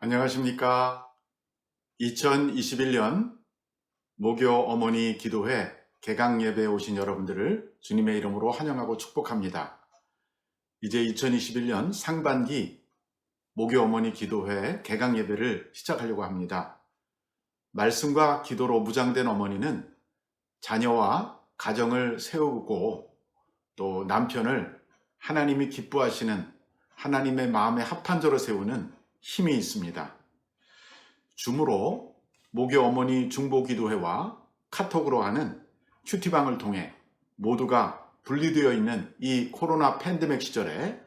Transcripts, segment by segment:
안녕하십니까. 2021년 모교 어머니 기도회 개강 예배에 오신 여러분들을 주님의 이름으로 환영하고 축복합니다. 이제 2021년 상반기 모교 어머니 기도회 개강 예배를 시작하려고 합니다. 말씀과 기도로 무장된 어머니는 자녀와 가정을 세우고 또 남편을 하나님이 기뻐하시는 하나님의 마음에 합한 자로 세우는 힘이 있습니다. 줌으로 모교 어머니 중보기도회와 카톡으로 하는 큐티방을 통해 모두가 분리되어 있는 이 코로나 팬데믹 시절에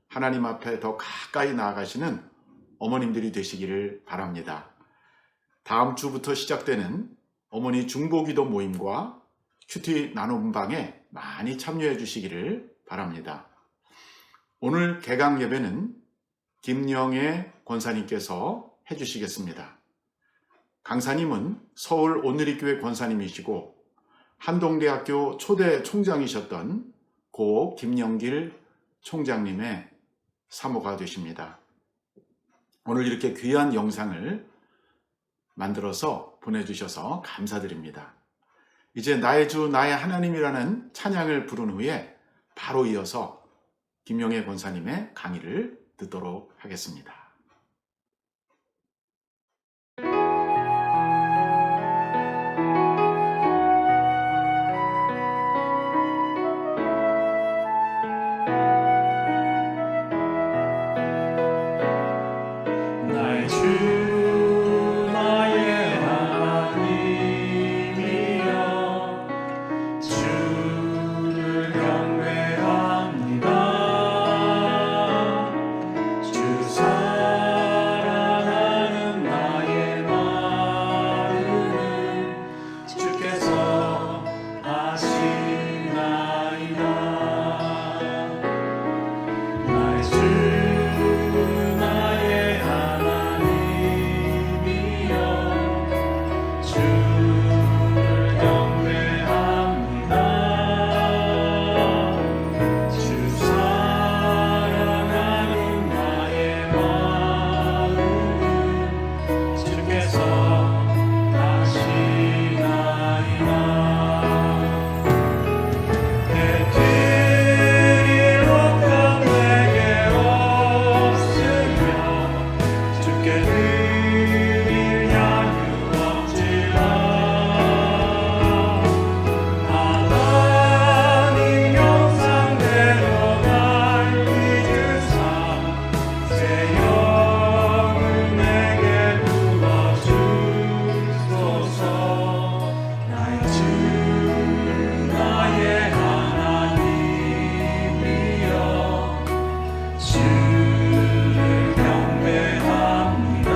하나님 앞에 더 가까이 나아가시는 어머님들이 되시기를 바랍니다. 다음 주부터 시작되는 어머니 중보기도 모임과 큐티 나눔방에 많이 참여해 주시기를 바랍니다. 오늘 개강 예배는 김영애 권사님께서 해주시겠습니다. 강사님은 서울 온누리교회 권사님이시고 한동대학교 초대 총장이셨던 고 김영길 총장님의 사모가 되십니다. 오늘 이렇게 귀한 영상을 만들어서 보내주셔서 감사드립니다. 이제 나의 주 나의 하나님이라는 찬양을 부른 후에 바로 이어서 김영애 권사님의 강의를 듣도록 하겠습니다. 나의 주 나의 하나님이여 주를 경배합니다. 주 사랑하는 나의 마음은 주께서 아시나이다. 나의 주 나의 하나님이여 주를 경배합니다. 주 사랑하는 나의 마음은 주께서 아시나이다. 해드릴 옷감 내게 없으며 주께 드릴 양육 없지만 하나님 형상대로 날 믿으사 새 영을 내게 부어주소서. 나의 주 나의 하나님이여 주를 경배합니다.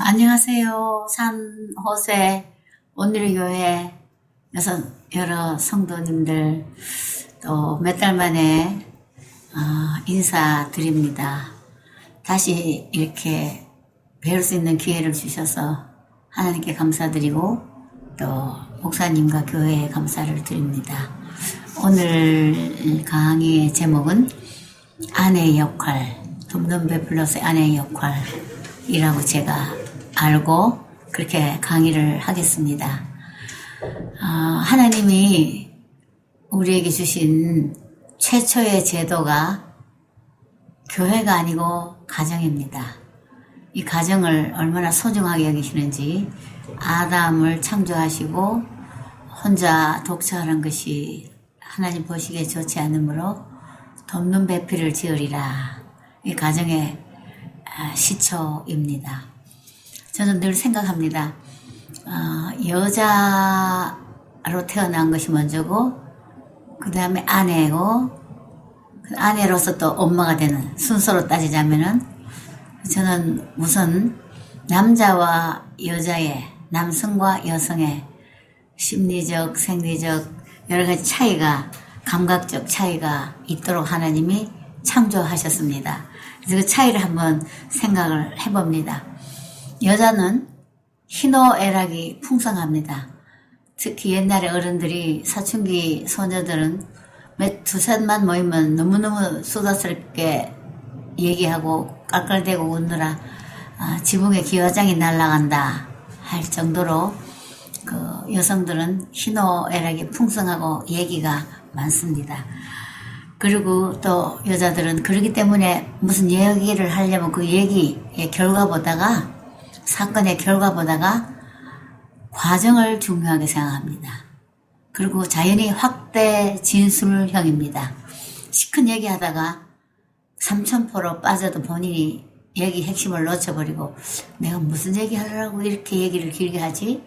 안녕하세요. 산 호세 오늘의 교회 여러 성도님들 또 몇 달 만에 인사드립니다. 다시 이렇게 배울 수 있는 기회를 주셔서 하나님께 감사드리고 또 목사님과 교회에 감사를 드립니다. 오늘 강의의 제목은 아내의 역할, 돕는 플러스 아내의 역할이라고 제가 알고 그렇게 강의를 하겠습니다. 하나님이 우리에게 주신 최초의 제도가 교회가 아니고 가정입니다. 이 가정을 얼마나 소중하게 여기시는지 아담을 창조하시고 혼자 독처하는 것이 하나님 보시기에 좋지 않으므로 돕는 배필을 지으리라. 이 가정의 시초입니다. 저는 늘 생각합니다. 여자로 태어난 것이 먼저고 그 다음에 아내고 아내로서 또 엄마가 되는 순서로 따지자면은 저는 우선 남자와 여자의 남성과 여성의 심리적, 생리적 여러 가지 차이가 감각적 차이가 있도록 하나님이 창조하셨습니다. 그래서 그 차이를 한번 생각을 해봅니다. 여자는 희노애락이 풍성합니다. 특히 옛날에 어른들이 사춘기 소녀들은 두셋만 모이면 너무너무 수다스럽게 얘기하고 깔깔대고 웃느라 지붕에 기와장이 날아간다 할 정도로 그 여성들은 희노애락이 풍성하고 얘기가 많습니다. 그리고 또 여자들은 그러기 때문에 무슨 얘기를 하려면 그 얘기의 결과보다가 사건의 결과보다가 과정을 중요하게 생각합니다. 그리고 자연히 확대 진술형입니다. 시큰 얘기하다가 삼천포로 빠져도 본인이 얘기 핵심을 놓쳐버리고 내가 무슨 얘기하려고 이렇게 얘기를 길게 하지?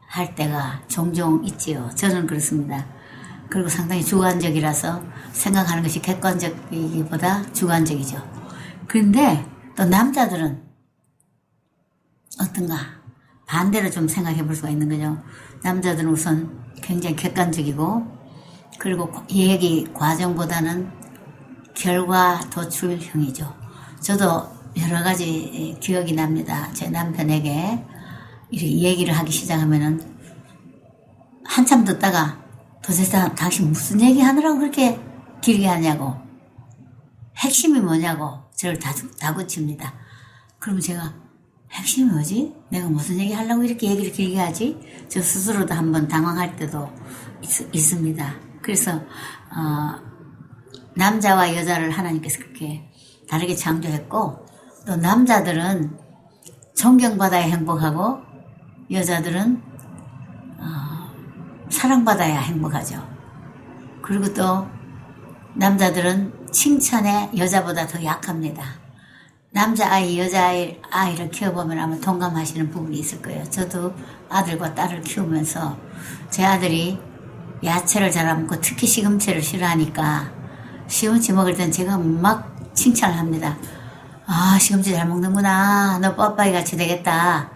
할 때가 종종 있지요. 저는 그렇습니다. 그리고 상당히 주관적이라서 생각하는 것이 객관적이기보다 주관적이죠. 그런데 또 남자들은 어떤가 반대로 좀 생각해 볼 수가 있는 거죠. 남자들은 우선 굉장히 객관적이고 그리고 얘기 과정보다는 결과 도출형이죠. 저도 여러 가지 기억이 납니다. 제 남편에게 이렇게 얘기를 하기 시작하면은 한참 듣다가 도대체 당신 무슨 얘기 하느라고 그렇게 길게 하냐고 핵심이 뭐냐고 저를 다그칩니다. 그럼 제가 핵심이 뭐지? 내가 무슨 얘기 하려고 이렇게 얘기를 길게 하지? 저 스스로도 한번 당황할 때도 있습니다. 그래서 남자와 여자를 하나님께서 그렇게 다르게 창조했고 또 남자들은 존경받아야 행복하고 여자들은 사랑받아야 행복하죠. 그리고 또 남자들은 칭찬에 여자보다 더 약합니다. 남자아이, 여자아이를 키워보면 아마 동감하시는 부분이 있을 거예요. 저도 아들과 딸을 키우면서 제 아들이 야채를 잘 안 먹고 특히 시금치를 싫어하니까 시금치 먹을 땐 제가 막 칭찬을 합니다. 시금치 잘 먹는구나. 너 뽀빠이 같이 되겠다.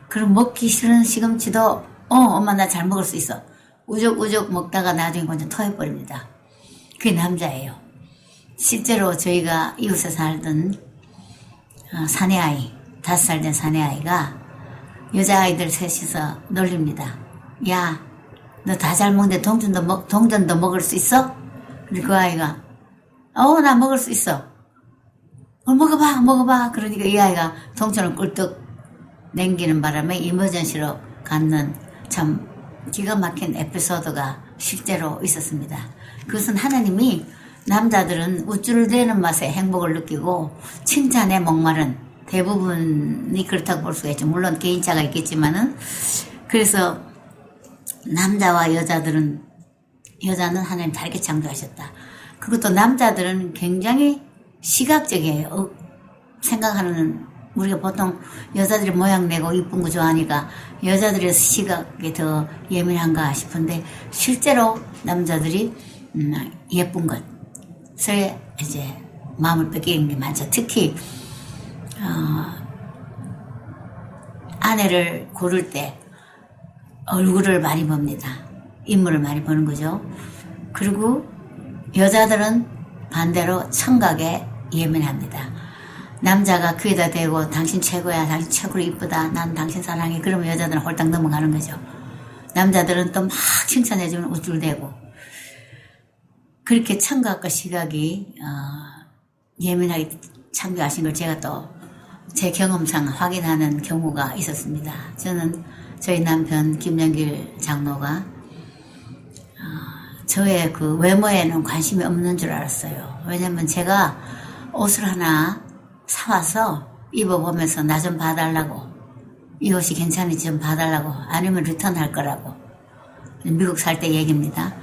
그럼 먹기 싫은 시금치도 엄마 나 잘 먹을 수 있어. 우적우적 먹다가 나중에 완전 토해버립니다. 그게 남자예요. 실제로 저희가 이웃에 살던 사내아이 5살 된 사내아이가 여자아이들 셋이서 놀립니다. 야, 너 다 잘 먹는데 동전도 먹을 수 있어? 근데 그 아이가 나 먹을 수 있어. 먹어봐. 그러니까 이 아이가 동전을 꿀떡 남기는 바람에 이머전시로 갖는 참 기가 막힌 에피소드가 실제로 있었습니다. 그것은 하나님이 남자들은 우쭐 대는 맛에 행복을 느끼고 칭찬에 목마른 대부분이 그렇다고 볼 수가 있죠. 물론 개인차가 있겠지만은 그래서 남자와 여자는 하나님 다르게 창조하셨다. 그리고 또 남자들은 굉장히 시각적이에요. 생각하는 우리가 보통 여자들이 모양 내고 이쁜 거 좋아하니까 여자들의 시각에 더 예민한가 싶은데 실제로 남자들이 예쁜 것에 이제 마음을 뺏기는 게 많죠. 특히 아내를 고를 때 얼굴을 많이 봅니다. 인물을 많이 보는 거죠. 그리고 여자들은 반대로 청각에 예민합니다. 남자가 귀에다 대고 당신 최고야, 당신 최고로 이쁘다, 난 당신 사랑해, 그러면 여자들은 홀딱 넘어가는 거죠. 남자들은 또 막 칭찬해주면 우쭐대고, 그렇게 청각과 시각이 예민하게 창조하신 걸 제가 또 제 경험상 확인하는 경우가 있었습니다. 저는 저희 남편 김영길 장로가 저의 그 외모에는 관심이 없는 줄 알았어요. 왜냐면 제가 옷을 하나 사와서 입어보면서 나 좀 봐달라고, 이 옷이 괜찮은지 좀 봐달라고, 아니면 리턴할 거라고, 미국 살 때 얘기입니다.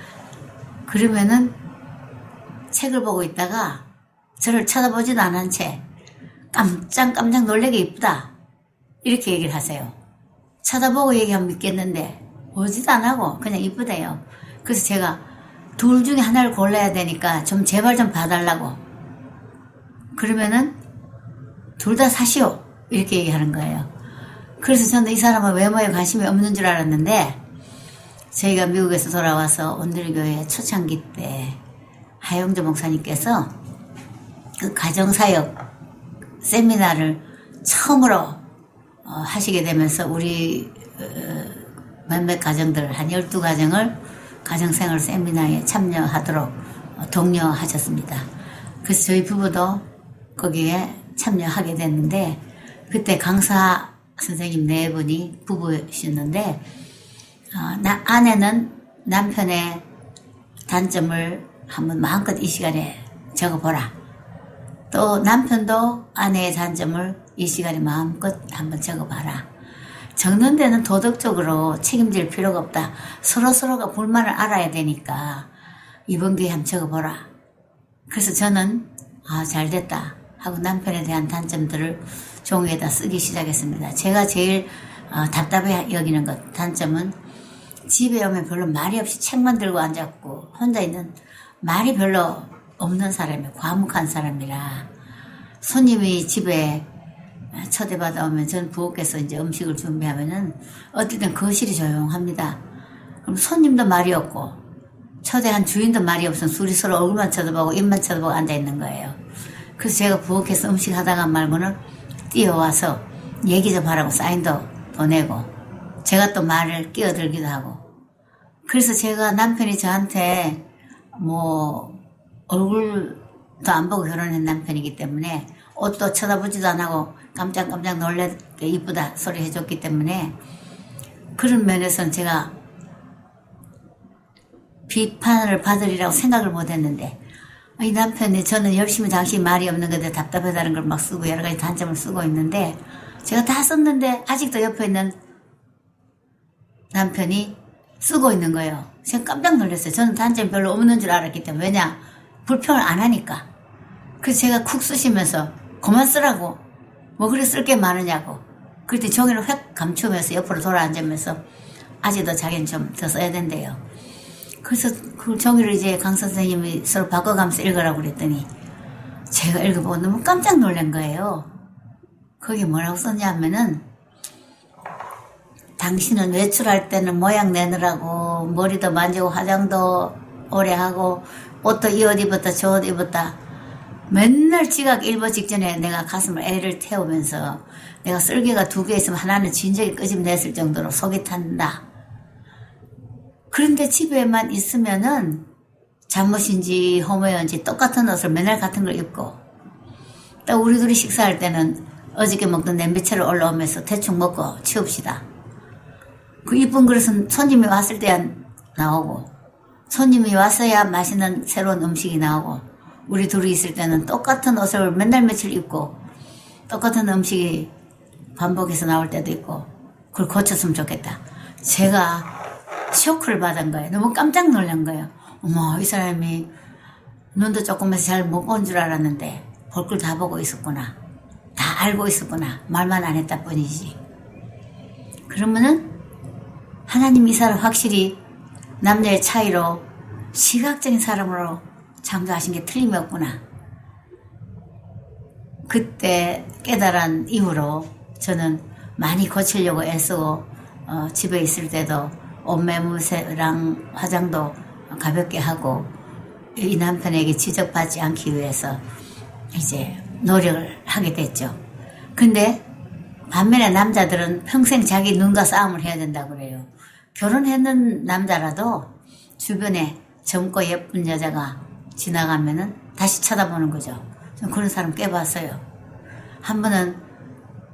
그러면은 책을 보고 있다가 저를 쳐다보지도 않은 채 깜짝 놀래게 이쁘다 이렇게 얘기를 하세요. 쳐다보고 얘기하면 믿겠는데 보지도 안 하고 그냥 이쁘대요. 그래서 제가 둘 중에 하나를 골라야 되니까 좀 제발 좀 봐달라고, 그러면은 둘 다 사시오 이렇게 얘기하는 거예요. 그래서 저는 이 사람은 외모에 관심이 없는 줄 알았는데, 저희가 미국에서 돌아와서 온누리교회 초창기 때 하영조 목사님께서 그 가정사역 세미나를 처음으로 하시게 되면서 우리 몇몇 가정들, 한 12가정을 가정생활 세미나에 참여하도록 독려하셨습니다. 그래서 저희 부부도 거기에 참여하게 됐는데, 그때 강사 선생님 4분이 부부셨는데, 아내는 남편의 단점을 한번 마음껏 이 시간에 적어보라. 또 남편도 아내의 단점을 이 시간에 마음껏 한번 적어봐라. 적는 데는 도덕적으로 책임질 필요가 없다. 서로가 불만을 알아야 되니까 이번 기회에 한번 적어보라. 그래서 저는 잘됐다 하고 남편에 대한 단점들을 종이에다 쓰기 시작했습니다. 제가 제일 답답해 여기는 것, 단점은 집에 오면 별로 말이 없이 책만 들고 앉았고 혼자 있는, 말이 별로 없는 사람이에요. 과묵한 사람이라. 손님이 집에 초대받아 오면 전 부엌에서 이제 음식을 준비하면은 어떨 땐 거실이 조용합니다. 그럼 손님도 말이 없고 초대한 주인도 말이 없으면 둘이 서로 얼굴만 쳐다보고 입만 쳐다보고 앉아있는 거예요. 그래서 제가 부엌에서 음식 하다가 말고는 뛰어와서 얘기 좀 하라고 사인도 보내고, 제가 또 말을 끼어들기도 하고. 그래서 제가 남편이 저한테 얼굴도 안 보고 결혼한 남편이기 때문에 옷도 쳐다보지도 안 하고 깜짝 놀래게 이쁘다 소리 해줬기 때문에, 그런 면에서는 제가 비판을 받으리라고 생각을 못했는데, 이 남편이, 저는 열심히 당신이 말이 없는 건데 답답하다는 걸 막 쓰고 여러 가지 단점을 쓰고 있는데, 제가 다 썼는데 아직도 옆에 있는 남편이 쓰고 있는 거예요. 제가 깜짝 놀랐어요. 저는 단점이 별로 없는 줄 알았기 때문에. 왜냐? 불평을 안 하니까. 그래서 제가 쿡 쓰시면서 그만 쓰라고, 뭐 그래 쓸 게 많으냐고. 그때 종이를 획 감추면서 옆으로 돌아앉으면서 아직도 자기는 좀 더 써야 된대요. 그래서 그 종이를 이제 강 선생님이 서로 바꿔가면서 읽으라고 그랬더니 제가 읽어보고 너무 깜짝 놀란 거예요. 거기 뭐라고 썼냐면은, 당신은 외출할 때는 모양 내느라고 머리도 만지고 화장도 오래 하고 옷도 이 옷 입었다 저 옷 입었다, 맨날 지각 일보 직전에 내가 가슴을 애를 태우면서 내가 쓸개가 2개 있으면 하나는 진작에 끄집냈을 정도로 속이 탄다. 그런데 집에만 있으면은 잠옷인지 호모인지 똑같은 옷을 맨날 같은 걸 입고, 또 우리 둘이 식사할 때는 어저께 먹던 냄비채로 올라오면서 대충 먹고 치웁시다. 그 이쁜 그릇은 손님이 왔을 때야 나오고, 손님이 왔어야 맛있는 새로운 음식이 나오고, 우리 둘이 있을 때는 똑같은 옷을 맨날 며칠 입고 똑같은 음식이 반복해서 나올 때도 있고, 그걸 고쳤으면 좋겠다. 제가 쇼크를 받은 거예요. 너무 깜짝 놀란 거예요. 어머, 이 사람이 눈도 조금해서 잘 못 본 줄 알았는데 볼 걸 다 보고 있었구나. 다 알고 있었구나. 말만 안 했다 뿐이지. 그러면은 하나님 이 사람 확실히 남녀의 차이로 시각적인 사람으로 창조하신 게 틀림이 없구나. 그때 깨달은 이후로 저는 많이 고치려고 애쓰고 집에 있을 때도 옷매무새랑 화장도 가볍게 하고 이 남편에게 지적받지 않기 위해서 이제 노력을 하게 됐죠. 근데 반면에 남자들은 평생 자기 눈과 싸움을 해야 된다고 그래요. 결혼했는 남자라도 주변에 젊고 예쁜 여자가 지나가면은 다시 쳐다보는 거죠. 전 그런 사람 꽤 봤어요. 한 번은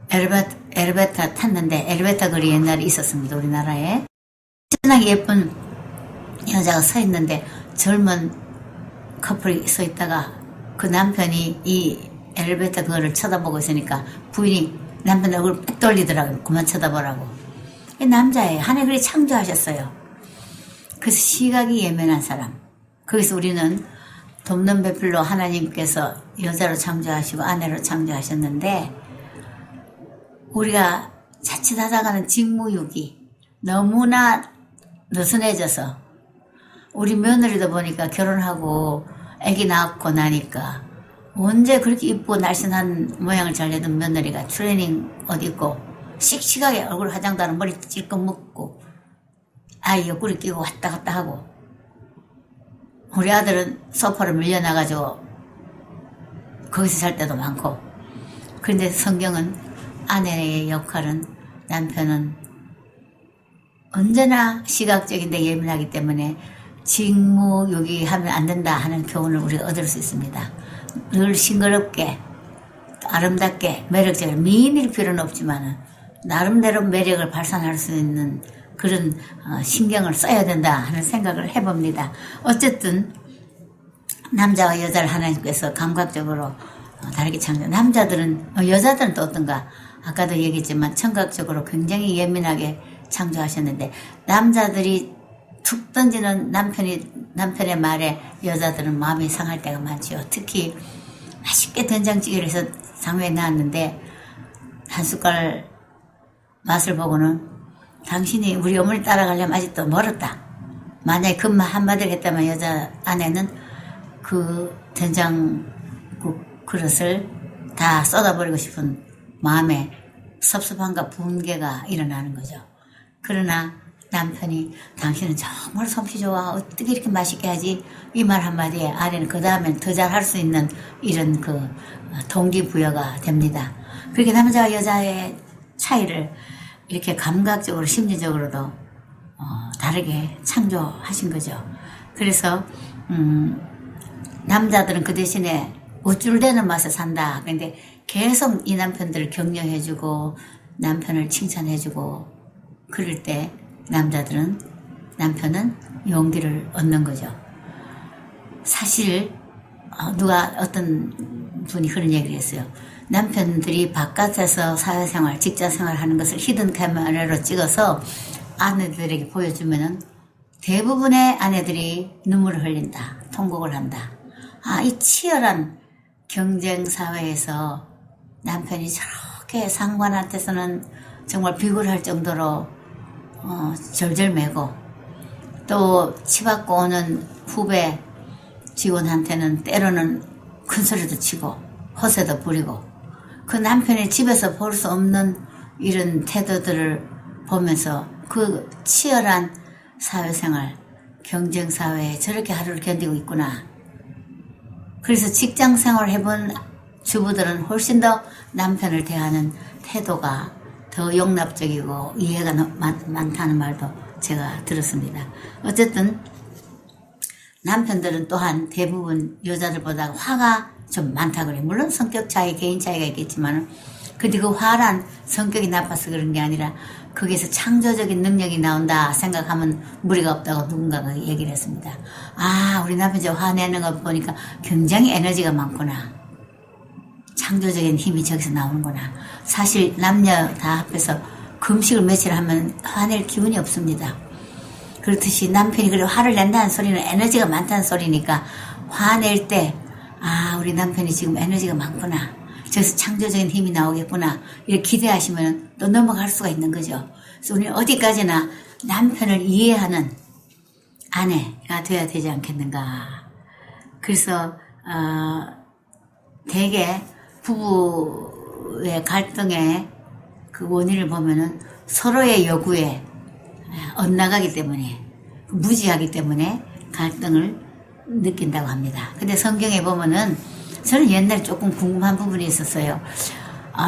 엘리베이터 탔는데 엘리베이터 거리 옛날에 있었습니다. 우리나라에. 진하게 예쁜 여자가 서 있는데 젊은 커플이 서 있다가 그 남편이 이 엘리베이터 그거를 쳐다보고 있으니까 부인이 남편 얼굴 푹 돌리더라고요. 그만 쳐다보라고. 이 남자예요. 하늘이 창조하셨어요. 그래서 시각이 예민한 사람. 거기서 우리는 돕는 배필로 하나님께서 여자로 창조하시고 아내로 창조하셨는데 우리가 자칫하다가는 직무유기 너무나 느슨해져서 우리 며느리도 보니까 결혼하고 아기 낳고 나니까 언제 그렇게 이쁘고 날씬한 모양을 잘 내던 며느리가 트레이닝 옷 입고 씩씩하게 얼굴 화장도 안 하고 머리 찔끔 묶고 아이 옆구리 끼고 왔다 갔다 하고 우리 아들은 소파로 밀려나가지고 거기서 잘 때도 많고 그런데 성경은 아내의 역할은 남편은 언제나 시각적인데 예민하기 때문에 직무유기 하면 안 된다 하는 교훈을 우리가 얻을 수 있습니다. 늘 싱그럽게 아름답게 매력적으로 미인일 필요는 없지만 나름대로 매력을 발산할 수 있는 그런 신경을 써야 된다 하는 생각을 해봅니다. 어쨌든 남자와 여자를 하나님께서 감각적으로 다르게 창조. 남자들은 여자들은 또 어떤가? 아까도 얘기했지만 청각적으로 굉장히 예민하게 창조하셨는데 남자들이 툭 던지는 남편의 말에 여자들은 마음이 상할 때가 많죠. 특히 맛있게 된장찌개를 해서 상회에 나왔는데 한 숟갈 맛을 보고는 당신이 우리 어머니 따라가려면 아직도 멀었다. 만약에 그 한마디를 했다면 여자 아내는 그 된장국 그릇을 다 쏟아버리고 싶은 마음에 섭섭함과 분개가 일어나는 거죠. 그러나 남편이 당신은 정말 솜씨 좋아 어떻게 이렇게 맛있게 하지 이 말 한마디에 아내는 그 다음엔 더 잘할 수 있는 이런 그 동기부여가 됩니다. 그렇게 남자와 여자의 차이를 이렇게 감각적으로 심리적으로도 다르게 창조하신 거죠. 그래서 남자들은 그 대신에 우쭐대는 맛에 산다. 그런데 계속 이 남편들을 격려해주고 남편을 칭찬해주고 그럴 때 남편은 용기를 얻는 거죠. 사실 누가 어떤 분이 그런 얘기를 했어요. 남편들이 바깥에서 사회생활, 직장생활 하는 것을 히든 카메라로 찍어서 아내들에게 보여주면은 대부분의 아내들이 눈물을 흘린다. 통곡을 한다. 이 치열한 경쟁 사회에서 남편이 저렇게 상관한테서는 정말 비굴할 정도로 절절매고 또 치받고 오는 후배 직원한테는 때로는 큰 소리도 치고 허세도 부리고 그 남편이 집에서 볼 수 없는 이런 태도들을 보면서 그 치열한 사회생활, 경쟁사회에 저렇게 하루를 견디고 있구나. 그래서 직장생활 해본 주부들은 훨씬 더 남편을 대하는 태도가 더 용납적이고 이해가 많다는 말도 제가 들었습니다. 어쨌든 남편들은 또한 대부분 여자들보다 화가 좀 많다 그래요. 물론 성격 차이, 개인 차이가 있겠지만 근데 그 화란 성격이 나빠서 그런 게 아니라 거기에서 창조적인 능력이 나온다 생각하면 무리가 없다고 누군가가 얘기를 했습니다. 우리 남편 저 화내는 거 보니까 굉장히 에너지가 많구나. 창조적인 힘이 저기서 나오는구나. 사실 남녀 다 합해서 금식을 며칠 하면 화낼 기운이 없습니다. 그렇듯이 남편이 그래 화를 낸다는 소리는 에너지가 많다는 소리니까 화낼 때 우리 남편이 지금 에너지가 많구나. 저기서 창조적인 힘이 나오겠구나. 이렇게 기대하시면 또 넘어갈 수가 있는 거죠. 그래서 우리는 어디까지나 남편을 이해하는 아내가 돼야 되지 않겠는가. 그래서 대개 부부의 갈등의 그 원인을 보면은 서로의 요구에 엇나가기 때문에, 무지하기 때문에 갈등을 느낀다고 합니다. 근데 성경에 보면은 저는 옛날에 조금 궁금한 부분이 있었어요.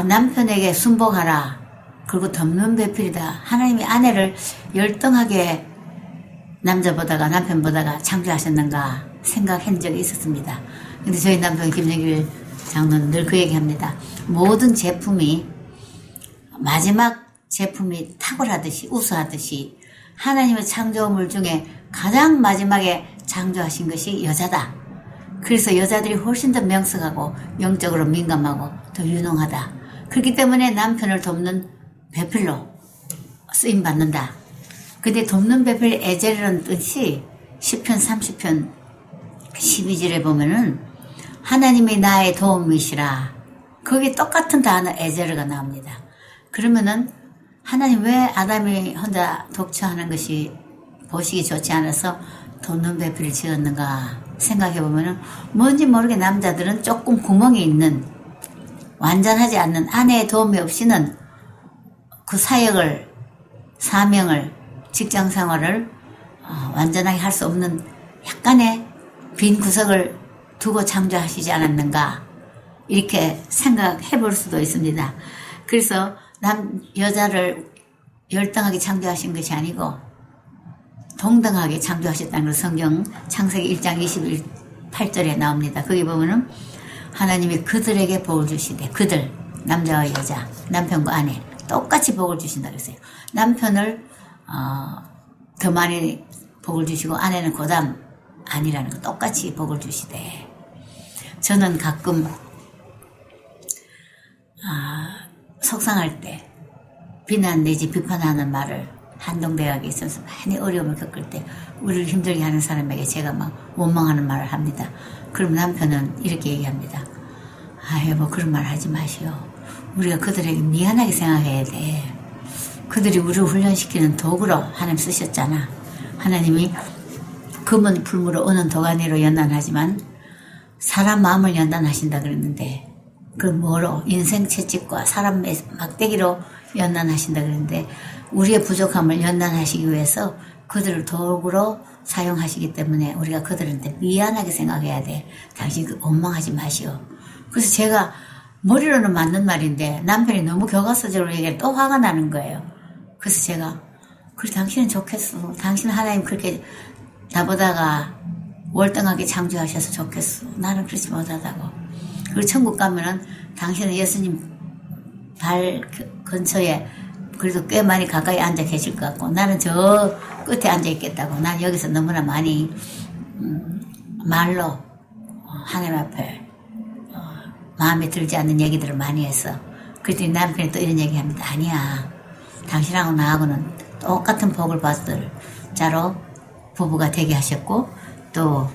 남편에게 순복하라. 그리고 덮는 배필이다. 하나님이 아내를 열등하게 남편보다가 창조하셨는가 생각한 적이 있었습니다. 근데 저희 남편 김정길 장로는 늘 그 얘기합니다. 모든 제품이 마지막 제품이 탁월하듯이 우수하듯이 하나님의 창조물 중에 가장 마지막에 창조하신 것이 여자다. 그래서 여자들이 훨씬 더 명석하고 영적으로 민감하고 더 유능하다. 그렇기 때문에 남편을 돕는 배필로 쓰임받는다. 근데 돕는 배필 에젤이라는 뜻이 시편 30편 12절에 보면은 하나님이 나의 도움이시라. 거기에 똑같은 단어 에젤가 나옵니다. 그러면은 하나님 왜 아담이 혼자 독처하는 것이 보시기 좋지 않아서 돕는 배필을 지었는가 생각해보면은 뭔지 모르게 남자들은 조금 구멍이 있는, 완전하지 않는, 아내의 도움이 없이는 그 사역을, 사명을, 직장 생활을 완전하게 할 수 없는 약간의 빈 구석을 두고 창조하시지 않았는가 이렇게 생각해 볼 수도 있습니다. 그래서 여자를 열등하게 창조하신 것이 아니고 동등하게 창조하셨다는 걸 성경 창세기 1장 28절에 나옵니다. 거기 보면은 하나님이 그들에게 복을 주시되, 그들, 남자와 여자, 남편과 아내 똑같이 복을 주신다 그랬어요. 남편을 더 많이 복을 주시고 아내는 고담 아니라는 거, 똑같이 복을 주시되. 저는 가끔 속상할 때 비난 내지 비판하는 말을 한동대학에 있어서 많이 어려움을 겪을 때 우리를 힘들게 하는 사람에게 제가 막 원망하는 말을 합니다. 그럼 남편은 이렇게 얘기합니다. 여보, 그런 말 하지 마시오. 우리가 그들에게 미안하게 생각해야 돼. 그들이 우리를 훈련시키는 도구로 하나님 쓰셨잖아. 하나님이 금은 풀무로 은은 도가니로 연단하지만 사람 마음을 연단하신다 그랬는데, 그 뭐로? 인생 채찍과 사람의 막대기로 연단하신다 그랬는데, 우리의 부족함을 연단하시기 위해서 그들을 도구로 사용하시기 때문에 우리가 그들한테 미안하게 생각해야 돼. 당신 원망하지 마시오. 그래서 제가 머리로는 맞는 말인데 남편이 너무 교과서적으로 얘기해 또 화가 나는 거예요. 그래서 제가, 그래 당신은 좋겠어. 당신은 하나님 그렇게 나보다가 월등하게 창조하셔서 좋겠어. 나는 그렇지 못하다고. 그리고 천국 가면은 당신은 예수님 발 근처에 그래도 꽤 많이 가까이 앉아 계실 것 같고, 나는 저 끝에 앉아 있겠다고. 난 여기서 너무나 많이 말로 하나님 앞에 마음에 들지 않는 얘기들을 많이 했어. 그랬더니 남편이 또 이런 얘기합니다. 아니야, 당신하고 나하고는 똑같은 복을 받을 자로 부부가 되게 하셨고, 또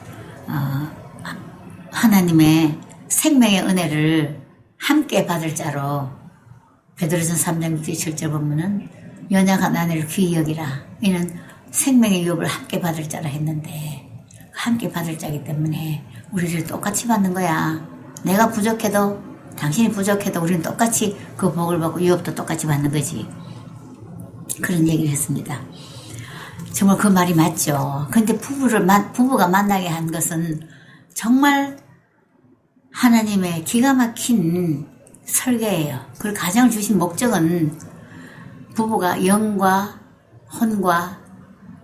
하나님의 생명의 은혜를 함께 받을 자로, 베드로전 3장 7절 보면은 연약한 아내를 귀히 여기라. 이는 생명의 유업을 함께 받을 자라 했는데, 함께 받을 자이기 때문에 우리를 똑같이 받는 거야. 내가 부족해도, 당신이 부족해도 우리는 똑같이 그 복을 받고 유업도 똑같이 받는 거지. 그런 얘기를 했습니다. 정말 그 말이 맞죠. 근데 부부가 만나게 한 것은 정말 하나님의 기가 막힌 설계예요. 그리고 가정을 주신 목적은 부부가 영과 혼과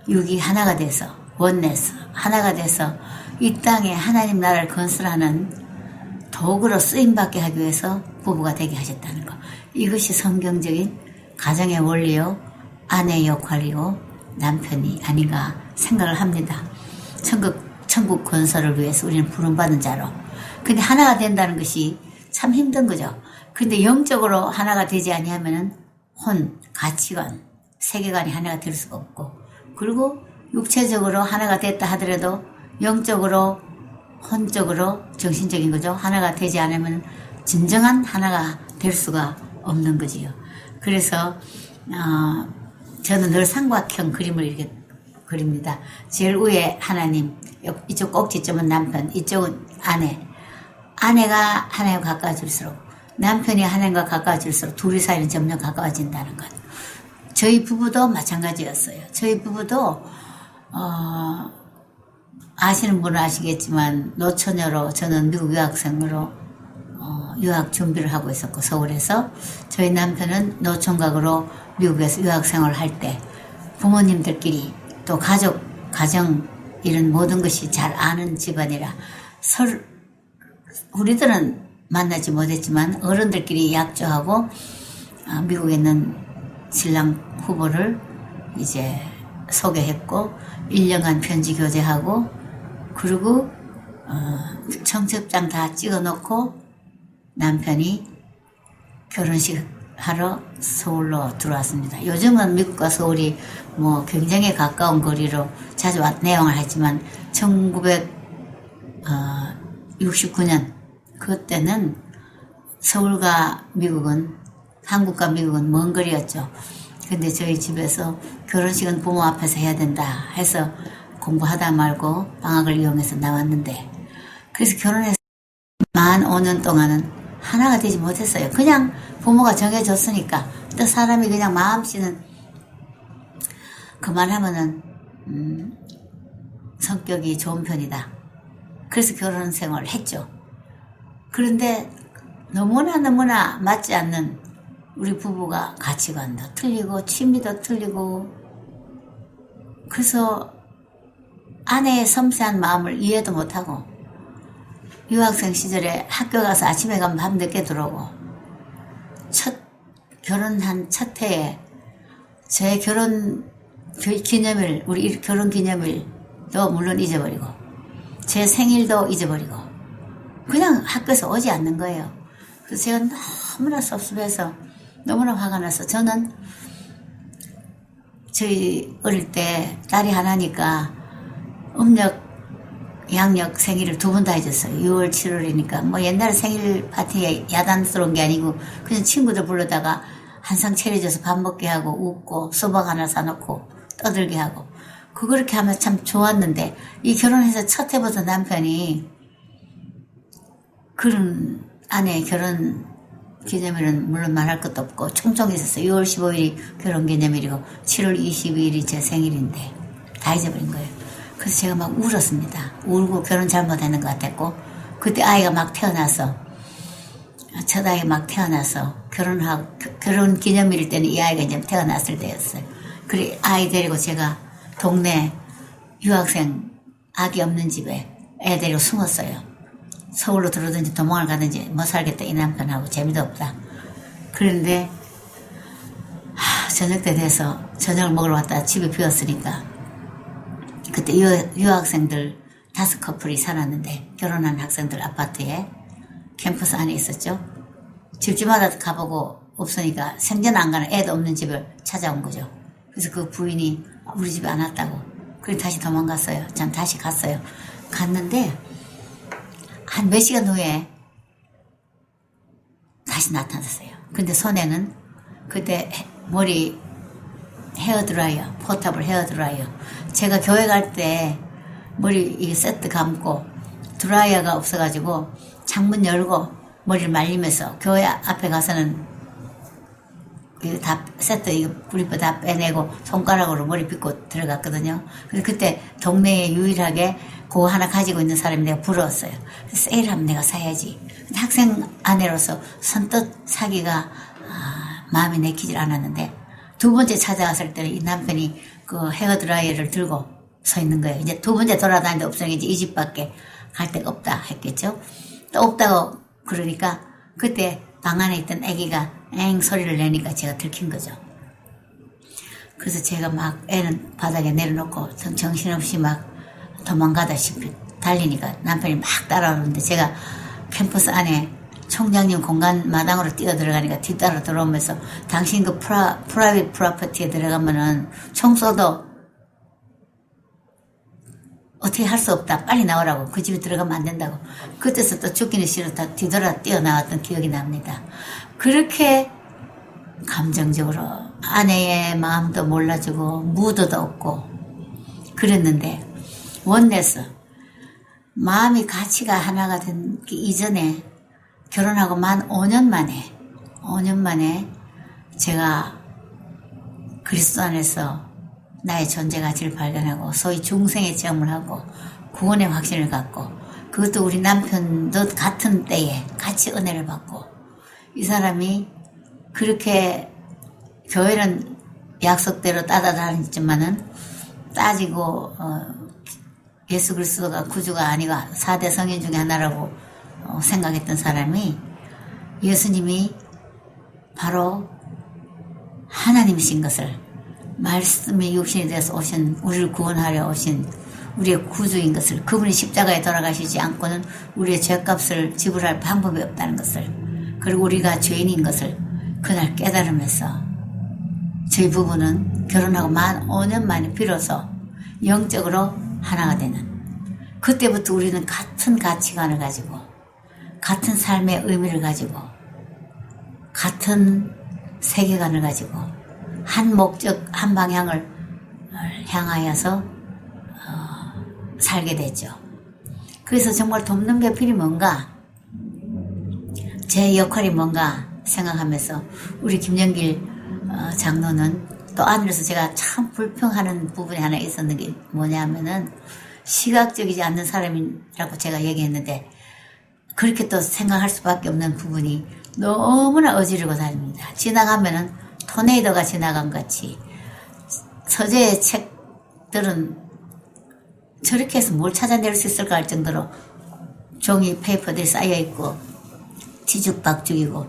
육이 하나가 돼서, 원내서 하나가 돼서 이 땅에 하나님 나라를 건설하는 도구로 쓰임받게 하기 위해서 부부가 되게 하셨다는 것. 이것이 성경적인 가정의 원리요, 아내의 역할이고 남편이 아닌가 생각을 합니다. 천국 건설을 위해서 우리는 부름받은 자로. 근데 하나가 된다는 것이 참 힘든 거죠. 근데 영적으로 하나가 되지 아니하면은 혼, 가치관, 세계관이 하나가 될 수가 없고, 그리고 육체적으로 하나가 됐다 하더라도 영적으로, 혼적으로, 정신적인 거죠. 하나가 되지 않으면 진정한 하나가 될 수가 없는 거지요. 그래서 저는 늘 삼각형 그림을 이렇게 그립니다. 제일 위에 하나님, 이쪽 꼭지점은 남편, 이쪽은 아내. 아내가 하나님 가까워질수록 남편이 하나님과 가까워질수록 둘이 사이는 점점 가까워진다는 것. 저희 부부도 마찬가지였어요. 저희 부부도 아시는 분은 아시겠지만 노처녀로 저는 미국 유학생으로 유학 준비를 하고 있었고 서울에서 저희 남편은 노총각으로 미국에서 유학생활을 할 때 부모님들끼리 또 가정 이런 모든 것이 잘 아는 집안이라 우리들은 만나지 못했지만 어른들끼리 약조하고 미국에 있는 신랑 후보를 이제 소개했고 1년간 편지 교제하고 그리고 청첩장 다 찍어놓고 남편이 결혼식 하러 서울로 들어왔습니다. 요즘은 미국과 서울이 뭐 굉장히 가까운 거리로 자주 내용을 하지만 1969년 그때는 서울과 미국은 한국과 미국은 먼 거리였죠. 근데 저희 집에서 결혼식은 부모 앞에서 해야 된다 해서 공부하다 말고 방학을 이용해서 나왔는데 그래서 결혼해서 만 5년 동안은 하나가 되지 못했어요. 그냥 부모가 정해줬으니까 또 사람이 그냥 마음씨는 그만하면은 성격이 좋은 편이다. 그래서 결혼 생활을 했죠. 그런데 너무나 맞지 않는 우리 부부가 가치관도 틀리고 취미도 틀리고 그래서 아내의 섬세한 마음을 이해도 못하고 유학생 시절에 학교 가서 아침에 가면 밤 늦게 들어오고 결혼한 첫 해에 제 결혼 기념일 우리 결혼 기념일도 물론 잊어버리고 제 생일도 잊어버리고 그냥 학교에서 오지 않는 거예요. 그래서 제가 너무나 섭섭해서 너무나 화가 나서 저는 저희 어릴 때 딸이 하나니까 음력 양력 생일을 2번 다 해줬어요. 6월 7월이니까 뭐 옛날에 생일 파티에 야단스러운 게 아니고 그냥 친구들 불러다가 한상 차려줘서 밥 먹게 하고 웃고 수박 하나 사놓고 떠들게 하고 그렇게 하면 참 좋았는데 이 결혼해서 첫 해부터 남편이 그런 아내의 결혼 기념일은 물론 말할 것도 없고 총총 있었어요. 6월 15일이 결혼 기념일이고 7월 22일이 제 생일인데 다 잊어버린 거예요. 그래서 제가 막 울었습니다. 울고 결혼 잘못하는 것 같았고 그때 아이가 막 태어나서 첫 아이가 막 태어나서 결혼 기념일일 때는 이 아이가 이제 태어났을 때였어요. 그래 아이 데리고 제가 동네 유학생 아기 없는 집에 애 데리고 숨었어요. 서울로 들어오든지 도망을 가든지 못 살겠다 이 남편하고 재미도 없다. 그런데 저녁 때 돼서 저녁을 먹으러 왔다가 집이 비었으니까 그때 유학생들 5커플이 살았는데 결혼한 학생들 아파트에 캠퍼스 안에 있었죠. 집집마다 가보고 없으니까 생전 안 가는 애도 없는 집을 찾아온 거죠. 그래서 그 부인이 우리 집에 안 왔다고 그래서 다시 도망갔어요. 전 다시 갔어요. 갔는데 한 몇 시간 후에 다시 나타났어요. 근데 손에는 그때 머리 헤어드라이어, 포터블 헤어드라이어. 제가 교회 갈 때 머리 이게 세트 감고 드라이어가 없어가지고 창문 열고 머리를 말리면서 교회 앞에 가서는 이거 다 세트 이거 뿌리뼈 다 빼내고 손가락으로 머리 빗고 들어갔거든요. 그래서 그때 동네에 유일하게 그거 하나 가지고 있는 사람이 내가 부러웠어요. 세일하면 내가 사야지. 근데 학생 아내로서 선뜻 사기가 마음에 내키질 않았는데 2번째 찾아갔을 때는 이 남편이 그 헤어드라이어를 들고 서 있는 거예요. 이제 2번째 돌아다니는데 없으니 이제 이 집밖에 갈 데가 없다 했겠죠. 또 없다고 그러니까 그때 방 안에 있던 아기가 엥 소리를 내니까 제가 들킨 거죠. 그래서 제가 막 애는 바닥에 내려놓고 정신없이 막 도망가다시피 달리니까 남편이 막 따라오는데 제가 캠퍼스 안에 총장님 공간 마당으로 뛰어 들어가니까 뒤따라 들어오면서 당신 그 프라이빗 프로퍼티에 들어가면은 총 쏘도 어떻게 할 수 없다. 빨리 나오라고. 그 집에 들어가면 안 된다고. 그때서 또 죽기는 싫었다. 뒤돌아 뛰어나왔던 기억이 납니다. 그렇게 감정적으로 아내의 마음도 몰라주고 무드도 없고 그랬는데 원내서 마음이 가치가 하나가 된 이전에 결혼하고 만 5년 만에 제가 그리스도 안에서 나의 존재 가치를 발견하고 소위 중생의 체험을 하고 구원의 확신을 갖고 그것도 우리 남편도 같은 때에 같이 은혜를 받고 이 사람이 그렇게 교회는 약속대로 따라다녔지만은 따지고 예수 그리스도가 구주가 아니고 4대 성인 중에 하나라고 생각했던 사람이 예수님이 바로 하나님이신 것을 말씀이 육신이 되어서 오신 우리를 구원하려 오신 우리의 구주인 것을 그분이 십자가에 돌아가시지 않고는 우리의 죄값을 지불할 방법이 없다는 것을 그리고 우리가 죄인인 것을 그날 깨달으면서 저희 부부는 결혼하고 만 5년 만에 비로소 영적으로 하나가 되는 그때부터 우리는 같은 가치관을 가지고 같은 삶의 의미를 가지고 같은 세계관을 가지고 한 목적 한 방향을 향하여서 살게 됐죠. 그래서 정말 돕는 게 필이 뭔가 제 역할이 뭔가 생각하면서 우리 김영길 장로는 또 안으로서 제가 참 불평하는 부분이 하나 있었는 게 뭐냐면은 시각적이지 않는 사람이라고 제가 얘기했는데 그렇게 또 생각할 수밖에 없는 부분이 너무나 어지르고 다닙니다. 지나가면은 토네이도가 지나간 같이 서재의 책들은 저렇게 해서 뭘 찾아낼 수 있을까 할 정도로 종이 페이퍼들이 쌓여있고 뒤죽박죽이고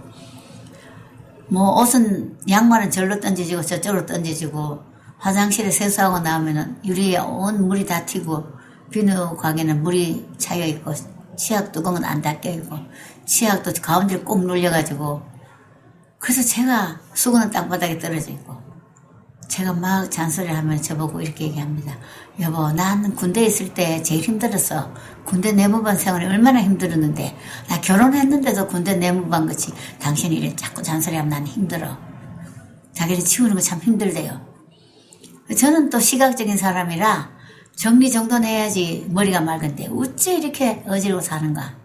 뭐 옷은 양말은 절로 던져지고 저쪽으로 던져지고 화장실에 세수하고 나오면은 유리에 온 물이 다 튀고 비누 가게는 물이 차여있고 치약 뚜껑은 안 닫혀있고 치약도 가운데를 꼭 눌려가지고 그래서 제가 수건은 땅바닥에 떨어져 있고 제가 막 잔소리를 하면 저보고 이렇게 얘기합니다. 여보, 난 군대에 있을 때 제일 힘들었어. 군대 내무반 생활이 얼마나 힘들었는데 나 결혼했는데도 군대 내무반 같이 당신이 이래 자꾸 잔소리하면 난 힘들어. 자기를 치우는 거 참 힘들대요. 저는 또 시각적인 사람이라 정리정돈해야지 머리가 맑은데 어째 이렇게 어지러워 사는가.